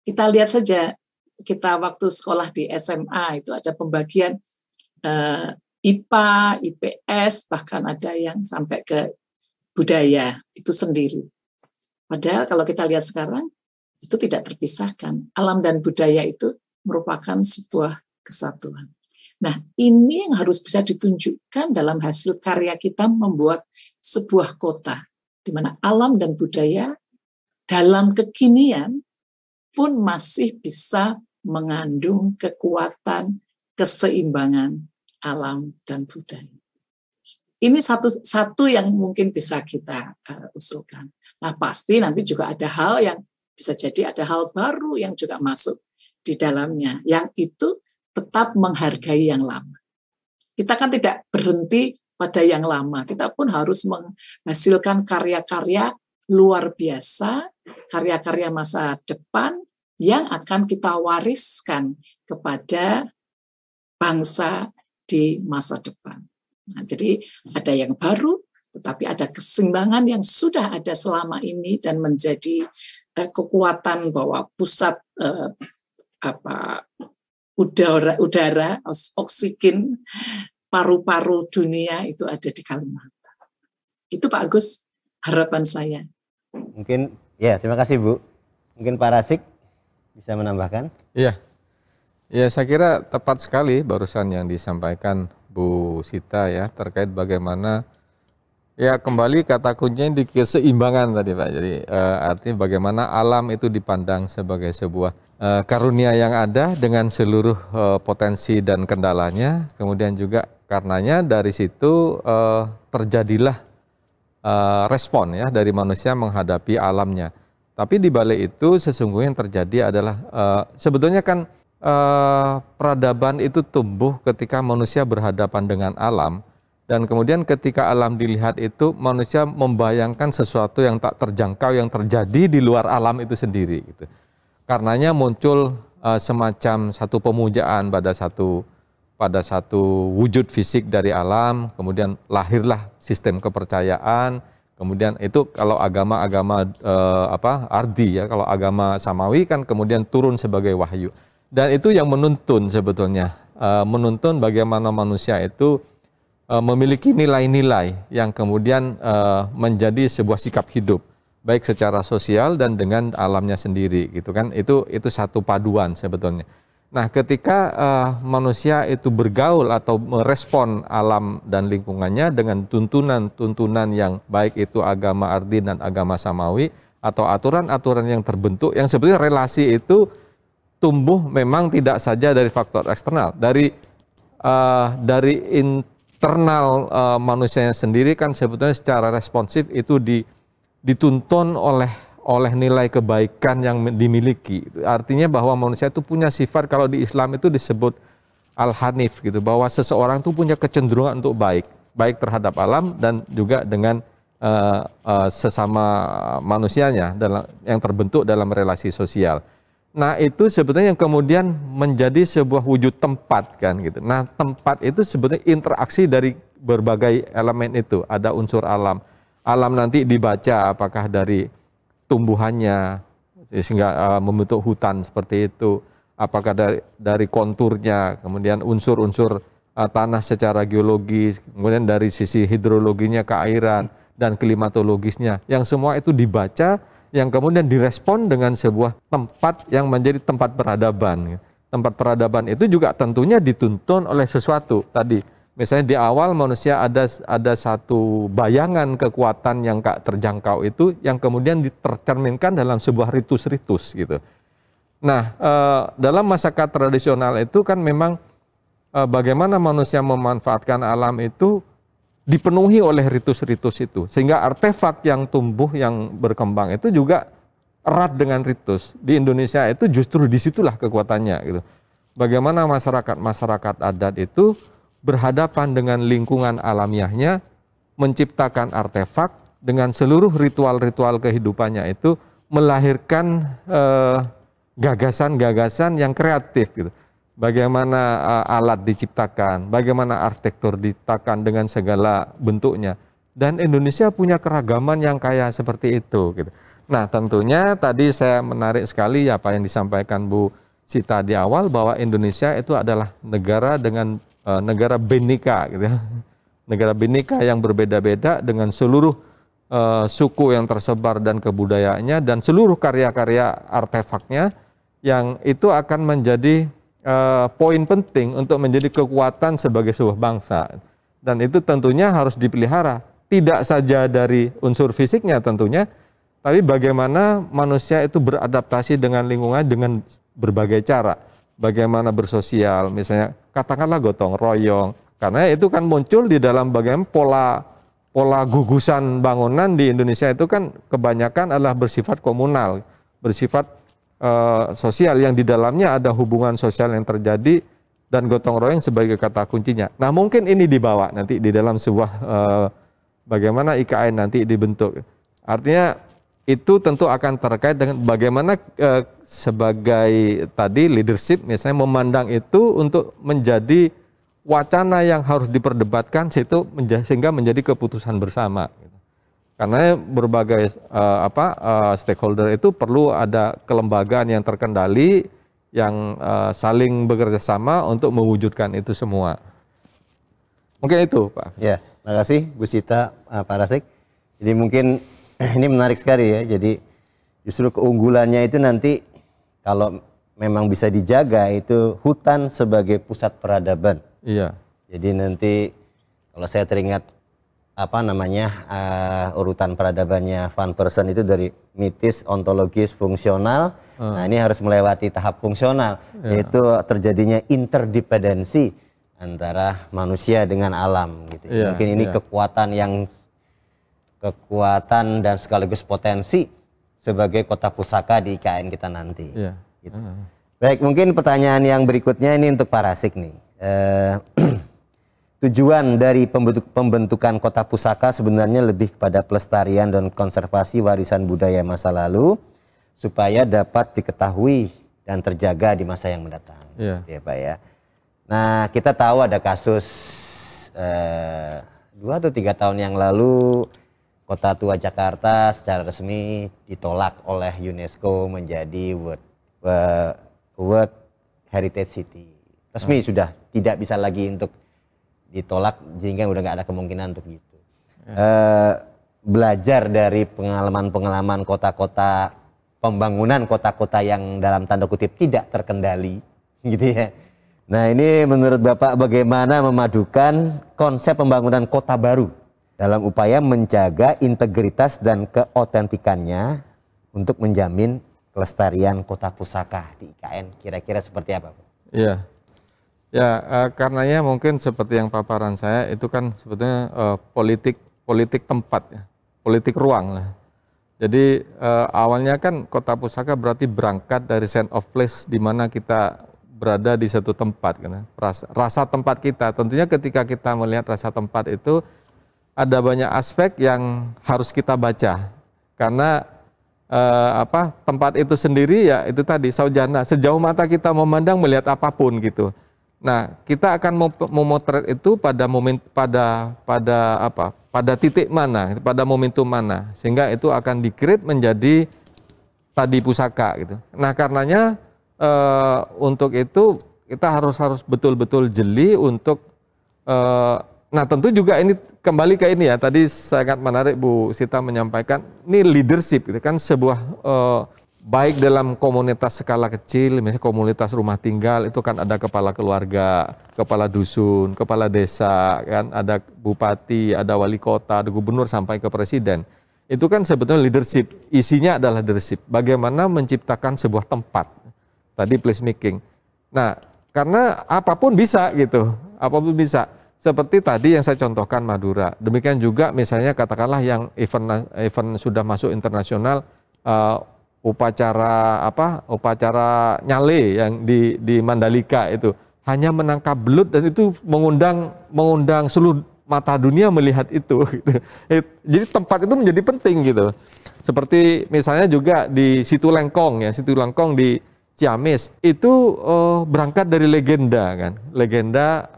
Kita lihat saja, kita waktu sekolah di SMA itu ada pembagian IPA, IPS, bahkan ada yang sampai ke budaya itu sendiri. Padahal kalau kita lihat sekarang, itu tidak terpisahkan. Alam dan budaya itu merupakan sebuah kesatuan. Nah, ini yang harus bisa ditunjukkan dalam hasil karya kita membuat sebuah kota, di mana alam dan budaya dalam kekinian pun masih bisa mengandung kekuatan keseimbangan alam dan budaya. Ini satu yang mungkin bisa kita usulkan. Nah, pasti nanti juga ada hal yang bisa jadi ada hal baru yang juga masuk di dalamnya, yang itu tetap menghargai yang lama. Kita kan tidak berhenti pada yang lama, kita pun harus menghasilkan karya-karya luar biasa, karya-karya masa depan yang akan kita wariskan kepada bangsa di masa depan. Nah, jadi ada yang baru, tetapi ada keseimbangan yang sudah ada selama ini dan menjadi kekuatan bahwa pusat udara, oksigen, paru-paru dunia itu ada di Kalimantan. Itu Pak Agus, harapan saya. Mungkin, ya terima kasih Bu. Mungkin Pak Rasik bisa menambahkan? Iya, ya saya kira tepat sekali barusan yang disampaikan Bu Sita ya, terkait bagaimana, ya kembali kata kuncinya di keseimbangan tadi Pak. Jadi artinya bagaimana alam itu dipandang sebagai sebuah karunia yang ada dengan seluruh potensi dan kendalanya. Kemudian juga karenanya dari situ terjadilah respon ya dari manusia menghadapi alamnya. Tapi di balik itu sesungguhnya yang terjadi adalah sebetulnya kan peradaban itu tumbuh ketika manusia berhadapan dengan alam. Dan kemudian ketika alam dilihat itu, manusia membayangkan sesuatu yang tak terjangkau yang terjadi di luar alam itu sendiri. Gitu. Karenanya muncul semacam satu pemujaan pada satu wujud fisik dari alam, kemudian lahirlah sistem kepercayaan. Kemudian itu kalau agama-agama ardi ya, kalau agama samawi kan kemudian turun sebagai wahyu. Dan itu yang menuntun sebetulnya, menuntun bagaimana manusia itu memiliki nilai-nilai yang kemudian menjadi sebuah sikap hidup, baik secara sosial dan dengan alamnya sendiri, gitu kan? Itu satu paduan sebetulnya. Nah, ketika manusia itu bergaul atau merespon alam dan lingkungannya dengan tuntunan-tuntunan yang baik itu agama ardi dan agama samawi atau aturan-aturan yang terbentuk, yang sebetulnya relasi itu tumbuh memang tidak saja dari faktor eksternal, dari internal manusianya sendiri kan sebetulnya secara responsif itu dituntun oleh nilai kebaikan yang dimiliki. Artinya bahwa manusia itu punya sifat, kalau di Islam itu disebut al-hanif gitu, bahwa seseorang itu punya kecenderungan untuk baik terhadap alam dan juga dengan sesama manusianya yang terbentuk dalam relasi sosial. Nah, itu sebetulnya yang kemudian menjadi sebuah wujud tempat kan gitu. Nah, tempat itu sebetulnya interaksi dari berbagai elemen itu. Ada unsur alam. Alam nanti dibaca apakah dari tumbuhannya sehingga membentuk hutan seperti itu, apakah dari konturnya, kemudian unsur-unsur tanah secara geologis, kemudian dari sisi hidrologinya keairan, dan klimatologisnya, yang semua itu dibaca, yang kemudian direspon dengan sebuah tempat yang menjadi tempat peradaban. Tempat peradaban itu juga tentunya dituntun oleh sesuatu tadi. Misalnya di awal manusia ada satu bayangan kekuatan yang gak terjangkau itu, yang kemudian ditercerminkan dalam sebuah ritus-ritus gitu. Nah, dalam masyarakat tradisional itu kan memang bagaimana manusia memanfaatkan alam itu dipenuhi oleh ritus-ritus itu, sehingga artefak yang tumbuh, yang berkembang itu juga erat dengan ritus. Di Indonesia itu justru disitulah kekuatannya gitu. Bagaimana masyarakat adat itu berhadapan dengan lingkungan alamiahnya, menciptakan artefak dengan seluruh ritual-ritual kehidupannya itu, melahirkan gagasan-gagasan yang kreatif gitu. Bagaimana alat diciptakan, bagaimana arsitektur diciptakan dengan segala bentuknya. Dan Indonesia punya keragaman yang kaya seperti itu gitu. Nah, tentunya tadi saya menarik sekali apa yang disampaikan Bu Sita di awal, bahwa Indonesia itu adalah negara dengan negara bhinneka gitu ya. Negara bhinneka yang berbeda-beda dengan seluruh suku yang tersebar dan kebudayaannya, dan seluruh karya-karya artefaknya, yang itu akan menjadi poin penting untuk menjadi kekuatan sebagai sebuah bangsa. Dan itu tentunya harus dipelihara, tidak saja dari unsur fisiknya tentunya, tapi bagaimana manusia itu beradaptasi dengan lingkungan dengan berbagai cara. Bagaimana bersosial, misalnya katakanlah gotong royong, karena itu kan muncul di dalam bagaimana pola gugusan bangunan di Indonesia itu kan kebanyakan adalah bersifat komunal, bersifat sosial, yang di dalamnya ada hubungan sosial yang terjadi, dan gotong royong sebagai kata kuncinya. Nah, mungkin ini dibawa nanti di dalam sebuah bagaimana IKN nanti dibentuk. Artinya itu tentu akan terkait dengan bagaimana sebagai tadi leadership misalnya memandang itu untuk menjadi wacana yang harus diperdebatkan sehingga menjadi keputusan bersama. Karena berbagai stakeholder itu perlu ada kelembagaan yang terkendali, yang saling bekerja sama untuk mewujudkan itu semua. Mungkin itu, Pak. Ya, terima kasih Bu Sita, Pak Rasik. Jadi mungkin ini menarik sekali ya. Jadi justru keunggulannya itu nanti kalau memang bisa dijaga itu hutan sebagai pusat peradaban. Iya. Jadi nanti kalau saya teringat urutan peradabannya Van Persson itu dari mitis, ontologis, fungsional. Nah, ini harus melewati tahap fungsional, yaitu terjadinya interdependensi antara manusia dengan alam gitu. Mungkin ini kekuatan dan sekaligus potensi sebagai kota pusaka di IKN kita nanti. Gitu. Baik, mungkin pertanyaan yang berikutnya ini untuk Pak Rasik nih. Tujuan dari pembentukan kota pusaka sebenarnya lebih kepada pelestarian dan konservasi warisan budaya masa lalu supaya dapat diketahui dan terjaga di masa yang mendatang. Ya, Pak ya. Nah, kita tahu ada kasus 2 atau 3 tahun yang lalu Kota Tua Jakarta secara resmi ditolak oleh UNESCO menjadi World Heritage City. Resmi sudah tidak bisa lagi untuk ditolak, sehingga udah nggak ada kemungkinan untuk itu. Belajar dari pengalaman-pengalaman kota-kota, pembangunan kota-kota yang dalam tanda kutip tidak terkendali, gitu ya. Nah, ini menurut Bapak bagaimana memadukan konsep pembangunan kota baru dalam upaya menjaga integritas dan keotentikannya untuk menjamin kelestarian kota pusaka di IKN? Kira-kira seperti apa, Pak? Iya. Ya, karenanya mungkin seperti yang paparan saya itu kan sebetulnya politik tempat ya, politik ruang lah. Jadi awalnya kan kota pusaka berarti berangkat dari sense of place, di mana kita berada di satu tempat kan. Rasa tempat kita, tentunya ketika kita melihat rasa tempat itu ada banyak aspek yang harus kita baca. Karena tempat itu sendiri ya itu tadi saujana, sejauh mata kita memandang melihat apapun gitu. Nah, kita akan memotret itu pada titik mana, pada momentum mana, sehingga itu akan di-create menjadi tadi pusaka gitu. Nah, karenanya untuk itu kita harus betul-betul jeli untuk Nah tentu juga ini kembali ke ini ya, tadi sangat menarik Bu Sita menyampaikan, ini leadership gitu kan, sebuah baik dalam komunitas skala kecil, misalnya komunitas rumah tinggal, itu kan ada kepala keluarga, kepala dusun, kepala desa, kan ada bupati, ada wali kota, ada gubernur sampai ke presiden. Itu kan sebetulnya leadership, isinya adalah leadership, bagaimana menciptakan sebuah tempat, tadi placemaking. Nah karena apapun bisa gitu, apapun bisa. Seperti tadi yang saya contohkan Madura, demikian juga misalnya katakanlah yang event sudah masuk internasional, upacara nyale yang di Mandalika itu hanya menangkap belut dan itu mengundang seluruh mata dunia melihat itu. Gitu. Jadi tempat itu menjadi penting gitu. Seperti misalnya juga di Situ Lengkong ya, Situ Lengkong di Ciamis itu berangkat dari legenda kan, legenda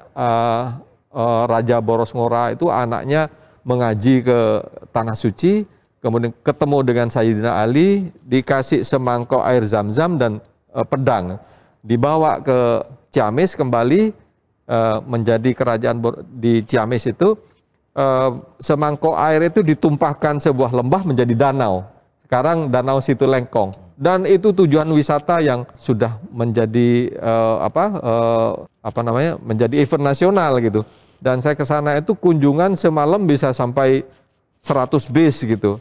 Raja Boros Ngora itu anaknya mengaji ke Tanah Suci, kemudian ketemu dengan Sayyidina Ali, dikasih semangkok air zam-zam dan pedang, dibawa ke Ciamis kembali, menjadi kerajaan di Ciamis itu, semangkok air itu ditumpahkan sebuah lembah menjadi danau, sekarang Danau Situ Lengkong, dan itu tujuan wisata yang sudah menjadi menjadi event nasional gitu. Dan saya ke sana itu kunjungan semalam bisa sampai 100 bis gitu.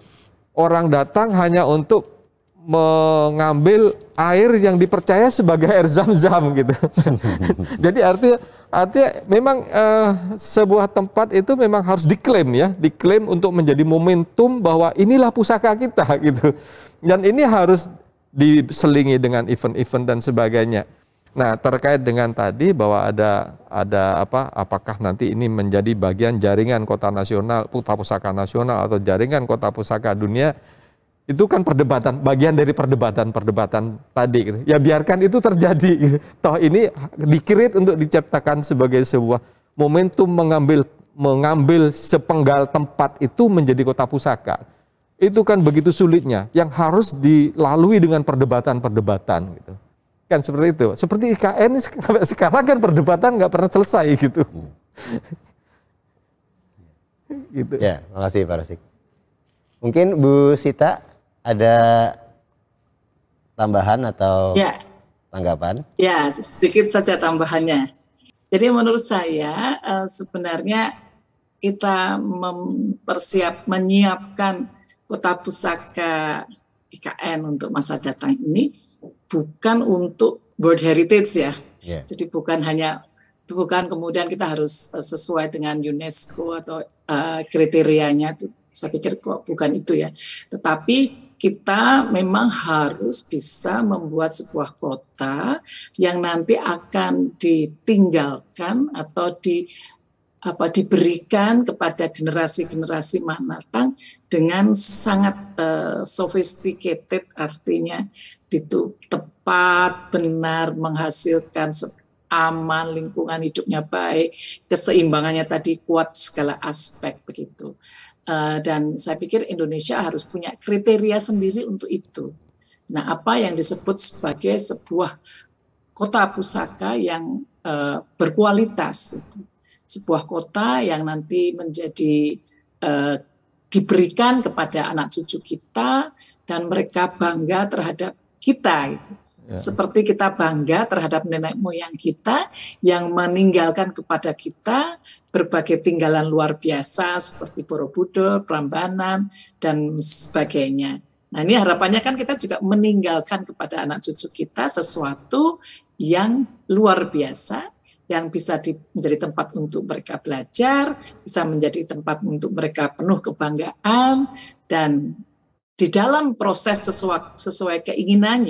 Orang datang hanya untuk mengambil air yang dipercaya sebagai air zam-zam gitu. Jadi artinya memang sebuah tempat itu memang harus diklaim ya, diklaim untuk menjadi momentum bahwa inilah pusaka kita gitu. Dan ini harus diselingi dengan event-event dan sebagainya. Nah, terkait dengan tadi bahwa ada apakah nanti ini menjadi bagian jaringan kota nasional, kota pusaka nasional atau jaringan kota pusaka dunia, itu kan perdebatan, bagian dari perdebatan tadi gitu. Ya biarkan itu terjadi gitu. Toh ini di-create untuk diciptakan sebagai sebuah momentum mengambil sepenggal tempat itu menjadi kota pusaka. Itu kan begitu sulitnya, yang harus dilalui dengan perdebatan gitu. Kan seperti itu. Seperti IKN sampai sekarang kan perdebatan nggak pernah selesai gitu. Gitu. Ya, makasih Pak Rasik. Mungkin Bu Sita ada tambahan atau tanggapan? Ya, sedikit saja tambahannya. Jadi menurut saya sebenarnya kita menyiapkan kota pusaka IKN untuk masa datang ini bukan untuk World Heritage ya. Jadi bukan kemudian kita harus sesuai dengan UNESCO atau kriterianya, saya pikir kok bukan itu ya. Tetapi kita memang harus bisa membuat sebuah kota yang nanti akan ditinggalkan atau diberikan kepada generasi-generasi mendatang dengan sangat sophisticated, artinya itu tepat, benar, menghasilkan aman, lingkungan hidupnya baik, keseimbangannya tadi kuat segala aspek begitu. Dan saya pikir Indonesia harus punya kriteria sendiri untuk itu. Nah, apa yang disebut sebagai sebuah kota pusaka yang berkualitas itu. Sebuah kota yang nanti menjadi diberikan kepada anak cucu kita dan mereka bangga terhadap kita itu. Seperti kita bangga terhadap nenek moyang kita yang meninggalkan kepada kita berbagai tinggalan luar biasa seperti Borobudur, Prambanan, dan sebagainya. Nah ini harapannya kan kita juga meninggalkan kepada anak cucu kita sesuatu yang luar biasa, yang bisa menjadi tempat untuk mereka belajar, bisa menjadi tempat untuk mereka penuh kebanggaan, dan di dalam proses sesuai keinginan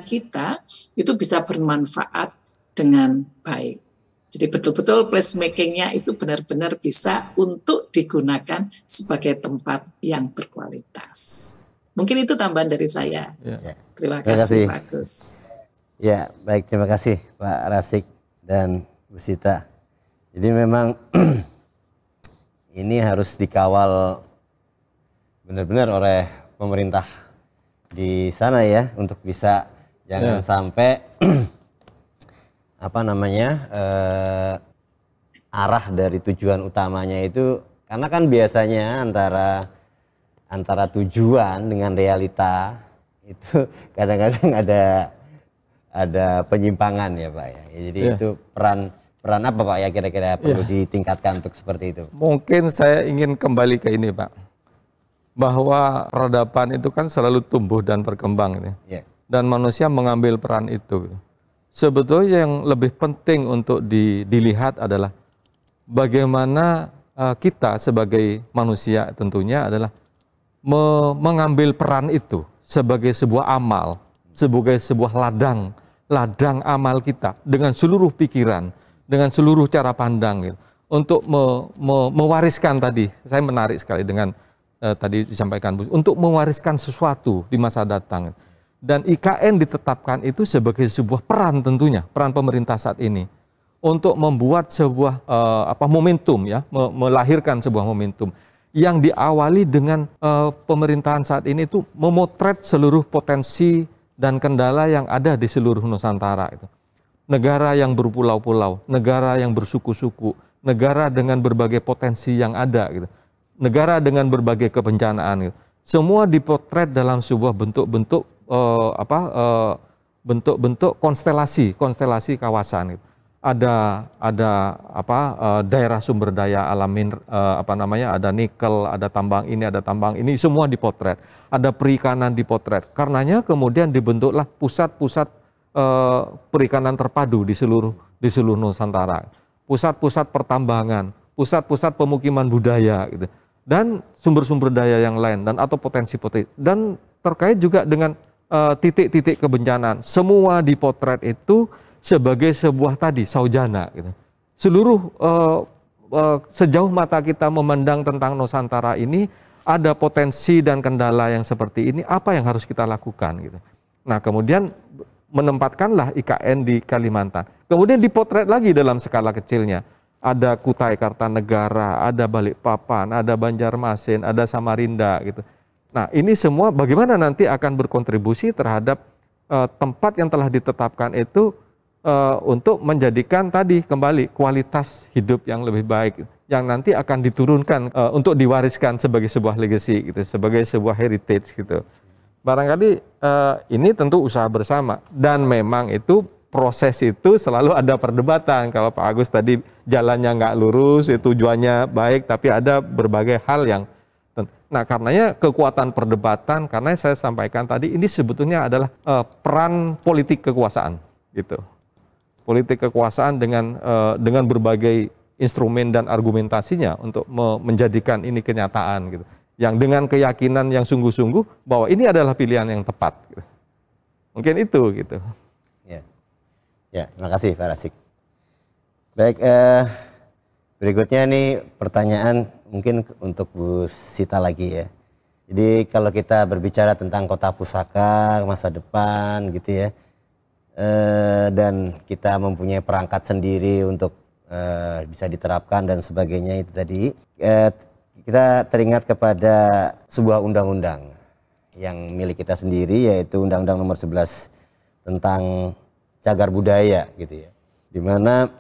kita, itu bisa bermanfaat dengan baik. Jadi betul-betul placemaking-nya itu benar-benar bisa untuk digunakan sebagai tempat yang berkualitas. Mungkin itu tambahan dari saya. Terima kasih Pak Agus. Ya, baik, terima kasih Pak Rasik dan Bu Sita. Jadi memang ini harus dikawal benar-benar oleh pemerintah di sana ya, untuk bisa jangan sampai arah dari tujuan utamanya itu, karena kan biasanya antara tujuan dengan realita itu kadang-kadang ada penyimpangan ya Pak ya. Jadi itu peran apa Pak ya kira-kira perlu ditingkatkan untuk seperti itu? Mungkin saya ingin kembali ke ini Pak, bahwa peradaban itu kan selalu tumbuh dan berkembang gitu. Dan manusia mengambil peran itu. Sebetulnya yang lebih penting untuk dilihat adalah bagaimana kita sebagai manusia tentunya adalah mengambil peran itu sebagai sebuah amal, sebagai sebuah ladang amal kita dengan seluruh pikiran, dengan seluruh cara pandang gitu, untuk mewariskan tadi. Saya menarik sekali dengan tadi disampaikan Bu, untuk mewariskan sesuatu di masa datang. Dan IKN ditetapkan itu sebagai sebuah peran tentunya, peran pemerintah saat ini untuk membuat sebuah momentum ya, melahirkan sebuah momentum yang diawali dengan pemerintahan saat ini itu memotret seluruh potensi dan kendala yang ada di seluruh Nusantara itu. Negara yang berpulau-pulau, negara yang bersuku-suku, negara dengan berbagai potensi yang ada gitu. Negara dengan berbagai kebencanaan gitu. Semua dipotret dalam sebuah bentuk-bentuk bentuk-bentuk konstelasi kawasan gitu. Ada daerah sumber daya alamin, ada nikel, ada tambang ini semua dipotret. Ada perikanan dipotret. Karenanya kemudian dibentuklah pusat-pusat perikanan terpadu di seluruh Nusantara. Pusat-pusat pertambangan, pusat-pusat pemukiman budaya gitu. Dan sumber-sumber daya yang lain dan atau potensi-potensi. Dan terkait juga dengan titik-titik kebencanaan. Semua dipotret itu sebagai sebuah tadi saujana gitu. Seluruh sejauh mata kita memandang tentang Nusantara ini ada potensi dan kendala yang seperti ini, apa yang harus kita lakukan gitu. Nah, kemudian menempatkanlah IKN di Kalimantan. Kemudian dipotret lagi dalam skala kecilnya. Ada Kutai Kartanegara, ada Balikpapan, ada Banjarmasin, ada Samarinda gitu. Nah, ini semua bagaimana nanti akan berkontribusi terhadap tempat yang telah ditetapkan itu untuk menjadikan tadi kembali kualitas hidup yang lebih baik yang nanti akan diturunkan untuk diwariskan sebagai sebuah legacy gitu, sebagai sebuah heritage gitu. Barangkali ini tentu usaha bersama dan memang itu proses itu selalu ada perdebatan. Kalau Pak Agus tadi jalannya nggak lurus, tujuannya baik, tapi ada berbagai hal yang. Nah, karenanya kekuatan perdebatan, karena saya sampaikan tadi ini sebetulnya adalah peran politik kekuasaan gitu. Politik kekuasaan dengan berbagai instrumen dan argumentasinya untuk menjadikan ini kenyataan gitu. Yang dengan keyakinan yang sungguh-sungguh bahwa ini adalah pilihan yang tepat gitu. Mungkin itu gitu. Ya, terima kasih Pak Rasik. Baik, berikutnya nih pertanyaan mungkin untuk Bu Sita lagi ya. Jadi kalau kita berbicara tentang kota pusaka masa depan gitu ya, dan kita mempunyai perangkat sendiri untuk bisa diterapkan dan sebagainya itu tadi, kita teringat kepada sebuah undang-undang yang milik kita sendiri, yaitu Undang-Undang Nomor 11 tentang cagar budaya gitu ya, dimana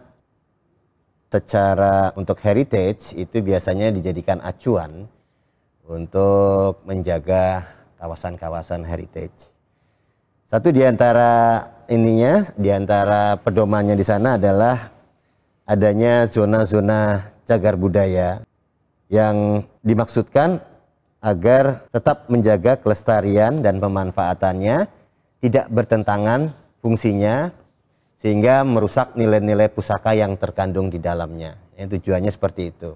secara untuk heritage itu biasanya dijadikan acuan untuk menjaga kawasan-kawasan heritage. Satu diantara pedomannya di sana adalah adanya zona-zona cagar budaya yang dimaksudkan agar tetap menjaga kelestarian dan pemanfaatannya, tidak bertentangan fungsinya sehingga merusak nilai-nilai pusaka yang terkandung di dalamnya. Yang tujuannya seperti itu.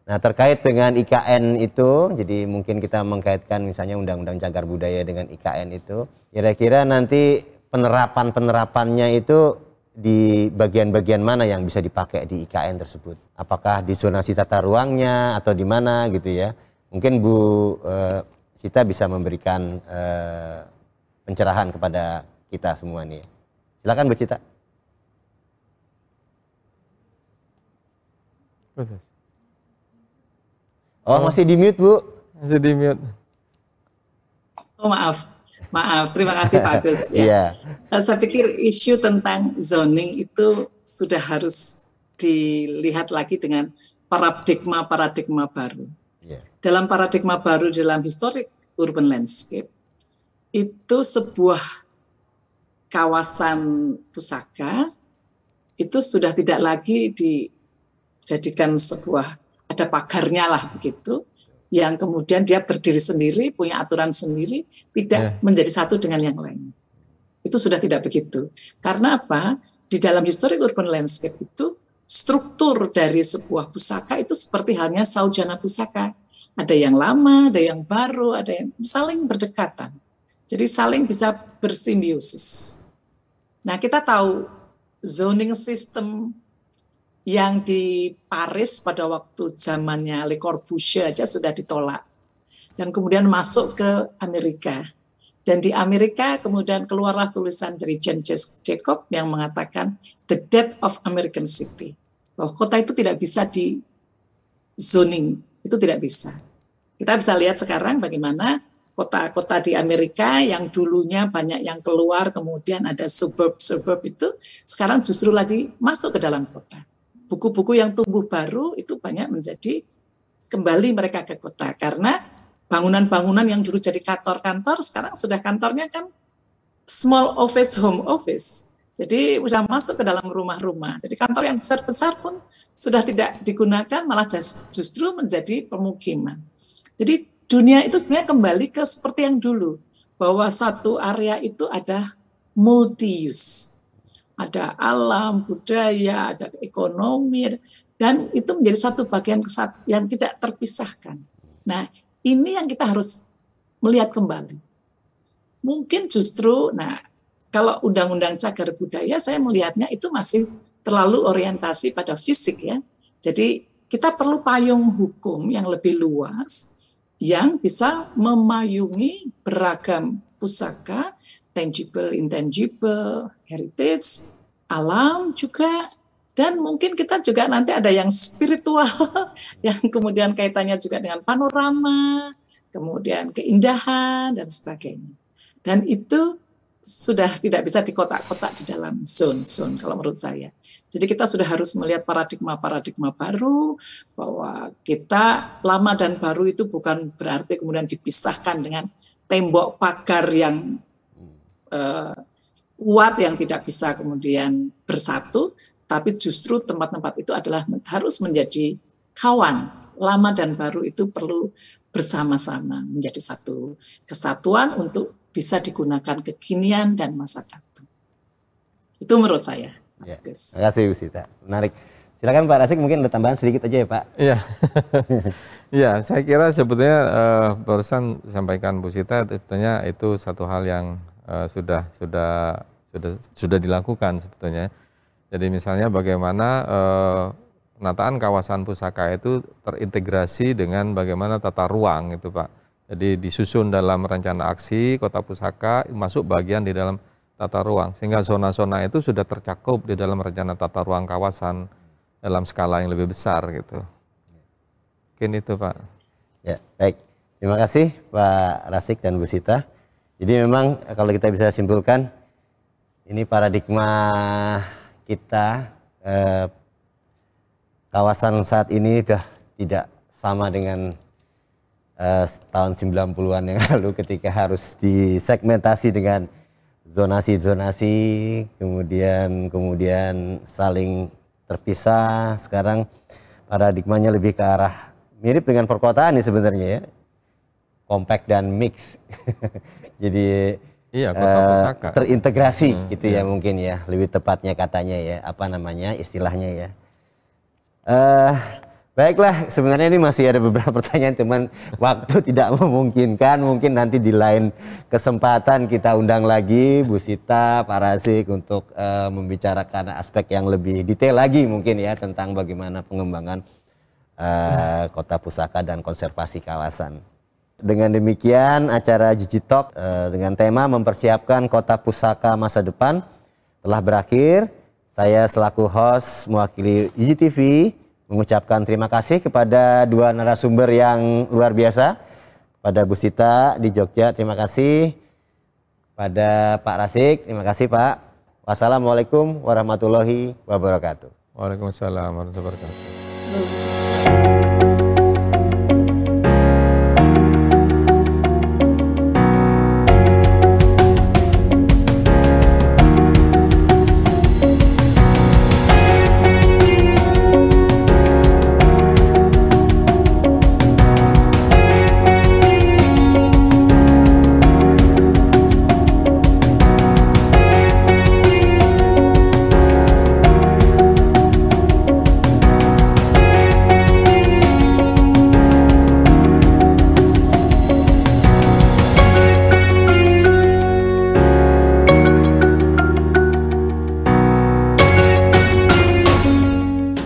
Nah, terkait dengan IKN itu, jadi mungkin kita mengkaitkan misalnya Undang-Undang Cagar Budaya dengan IKN itu, kira-kira nanti penerapannya itu di bagian-bagian mana yang bisa dipakai di IKN tersebut? Apakah di zonasi tata ruangnya atau di mana gitu ya? Mungkin Bu Sita bisa memberikan pencerahan kepada kita semua nih. Silakan Bu Cita. Oh, masih di mute Bu? Masih di mute. Oh, maaf. Terima kasih Pak Agus. Ya. Saya pikir isu tentang zoning itu sudah harus dilihat lagi dengan paradigma baru. Dalam paradigma baru dalam historic urban landscape, itu sebuah kawasan pusaka itu sudah tidak lagi dijadikan sebuah, ada pagarnya lah begitu, yang kemudian dia berdiri sendiri, punya aturan sendiri, tidak menjadi satu dengan yang lain. Itu sudah tidak begitu. Karena apa? Di dalam historic urban landscape itu, struktur dari sebuah pusaka itu seperti halnya saujana pusaka. Ada yang lama, ada yang baru, ada yang saling berdekatan. Jadi saling bisa bersimbiosis. Nah, kita tahu zoning system yang di Paris pada waktu zamannya Le Corbusier aja sudah ditolak. Dan kemudian masuk ke Amerika. Dan di Amerika kemudian keluarlah tulisan dari Jane Jacobs yang mengatakan The Death of American City. Bahwa kota itu tidak bisa di zoning, itu tidak bisa. Kita bisa lihat sekarang bagaimana kota-kota di Amerika yang dulunya banyak yang keluar, kemudian ada suburb itu, sekarang justru lagi masuk ke dalam kota. Buku-buku yang tumbuh baru itu banyak menjadi kembali mereka ke kota karena bangunan-bangunan yang dulu jadi kantor-kantor sekarang sudah kantornya kan small office, home office. Jadi sudah masuk ke dalam rumah-rumah. Jadi kantor yang besar-besar pun sudah tidak digunakan, malah justru menjadi pemukiman. Jadi dunia itu sebenarnya kembali ke seperti yang dulu, bahwa satu area itu ada multi-use. Ada alam, budaya, ada ekonomi, dan itu menjadi satu bagian yang tidak terpisahkan. Nah, ini yang kita harus melihat kembali. Mungkin justru, kalau undang-undang cagar budaya, saya melihatnya itu masih terlalu orientasi pada fisik ya. Jadi kita perlu payung hukum yang lebih luas, yang bisa memayungi beragam pusaka, tangible, intangible, heritage, alam juga, dan mungkin kita juga nanti ada yang spiritual, yang kemudian kaitannya juga dengan panorama, kemudian keindahan, dan sebagainya. Dan itu sudah tidak bisa dikotak-kotak di dalam zone-zone kalau menurut saya. Jadi kita sudah harus melihat paradigma-paradigma baru, bahwa kita lama dan baru itu bukan berarti kemudian dipisahkan dengan tembok pagar yang kuat yang tidak bisa kemudian bersatu, tapi justru tempat-tempat itu adalah harus menjadi kawan. Lama dan baru itu perlu bersama-sama menjadi satu kesatuan untuk bisa digunakan kekinian dan masa datang. Itu menurut saya. Ya, terima kasih Bu Sita, menarik. Silakan Pak Rasik, mungkin ada tambahan sedikit aja ya Pak. Iya, ya saya kira sebetulnya barusan disampaikan Bu Sita, sebetulnya itu satu hal yang sudah dilakukan sebetulnya. Jadi misalnya bagaimana penataan kawasan pusaka itu terintegrasi dengan bagaimana tata ruang itu Pak. Jadi disusun dalam rencana aksi kota pusaka, masuk bagian di dalam tata ruang, sehingga zona-zona itu sudah tercakup di dalam rencana tata ruang kawasan dalam skala yang lebih besar gitu. Mungkin itu Pak. Ya, baik. Terima kasih Pak Rasik dan Bu Sita. Jadi memang kalau kita bisa simpulkan, ini paradigma kita, kawasan saat ini sudah tidak sama dengan tahun 90-an yang lalu ketika harus disegmentasi dengan zonasi-zonasi, kemudian saling terpisah. Sekarang paradigmanya lebih ke arah mirip dengan perkotaan nih sebenarnya ya, compact dan mix. Jadi iya, kota pusaka terintegrasi gitu ya mungkin ya, lebih tepatnya katanya ya, apa namanya istilahnya ya. Baiklah, sebenarnya ini masih ada beberapa pertanyaan, cuman waktu tidak memungkinkan. Mungkin nanti di lain kesempatan kita undang lagi Bu Sita, Pak Rasik untuk membicarakan aspek yang lebih detail lagi mungkin ya tentang bagaimana pengembangan kota pusaka dan konservasi kawasan. Dengan demikian acara Gigi Talk dengan tema mempersiapkan kota pusaka masa depan telah berakhir. Saya selaku host mewakili Gigi TV mengucapkan terima kasih kepada dua narasumber yang luar biasa. Pada Bu Sita di Jogja, terima kasih. Pada Pak Rasik, terima kasih Pak. Wassalamualaikum warahmatullahi wabarakatuh. Waalaikumsalam warahmatullahi wabarakatuh.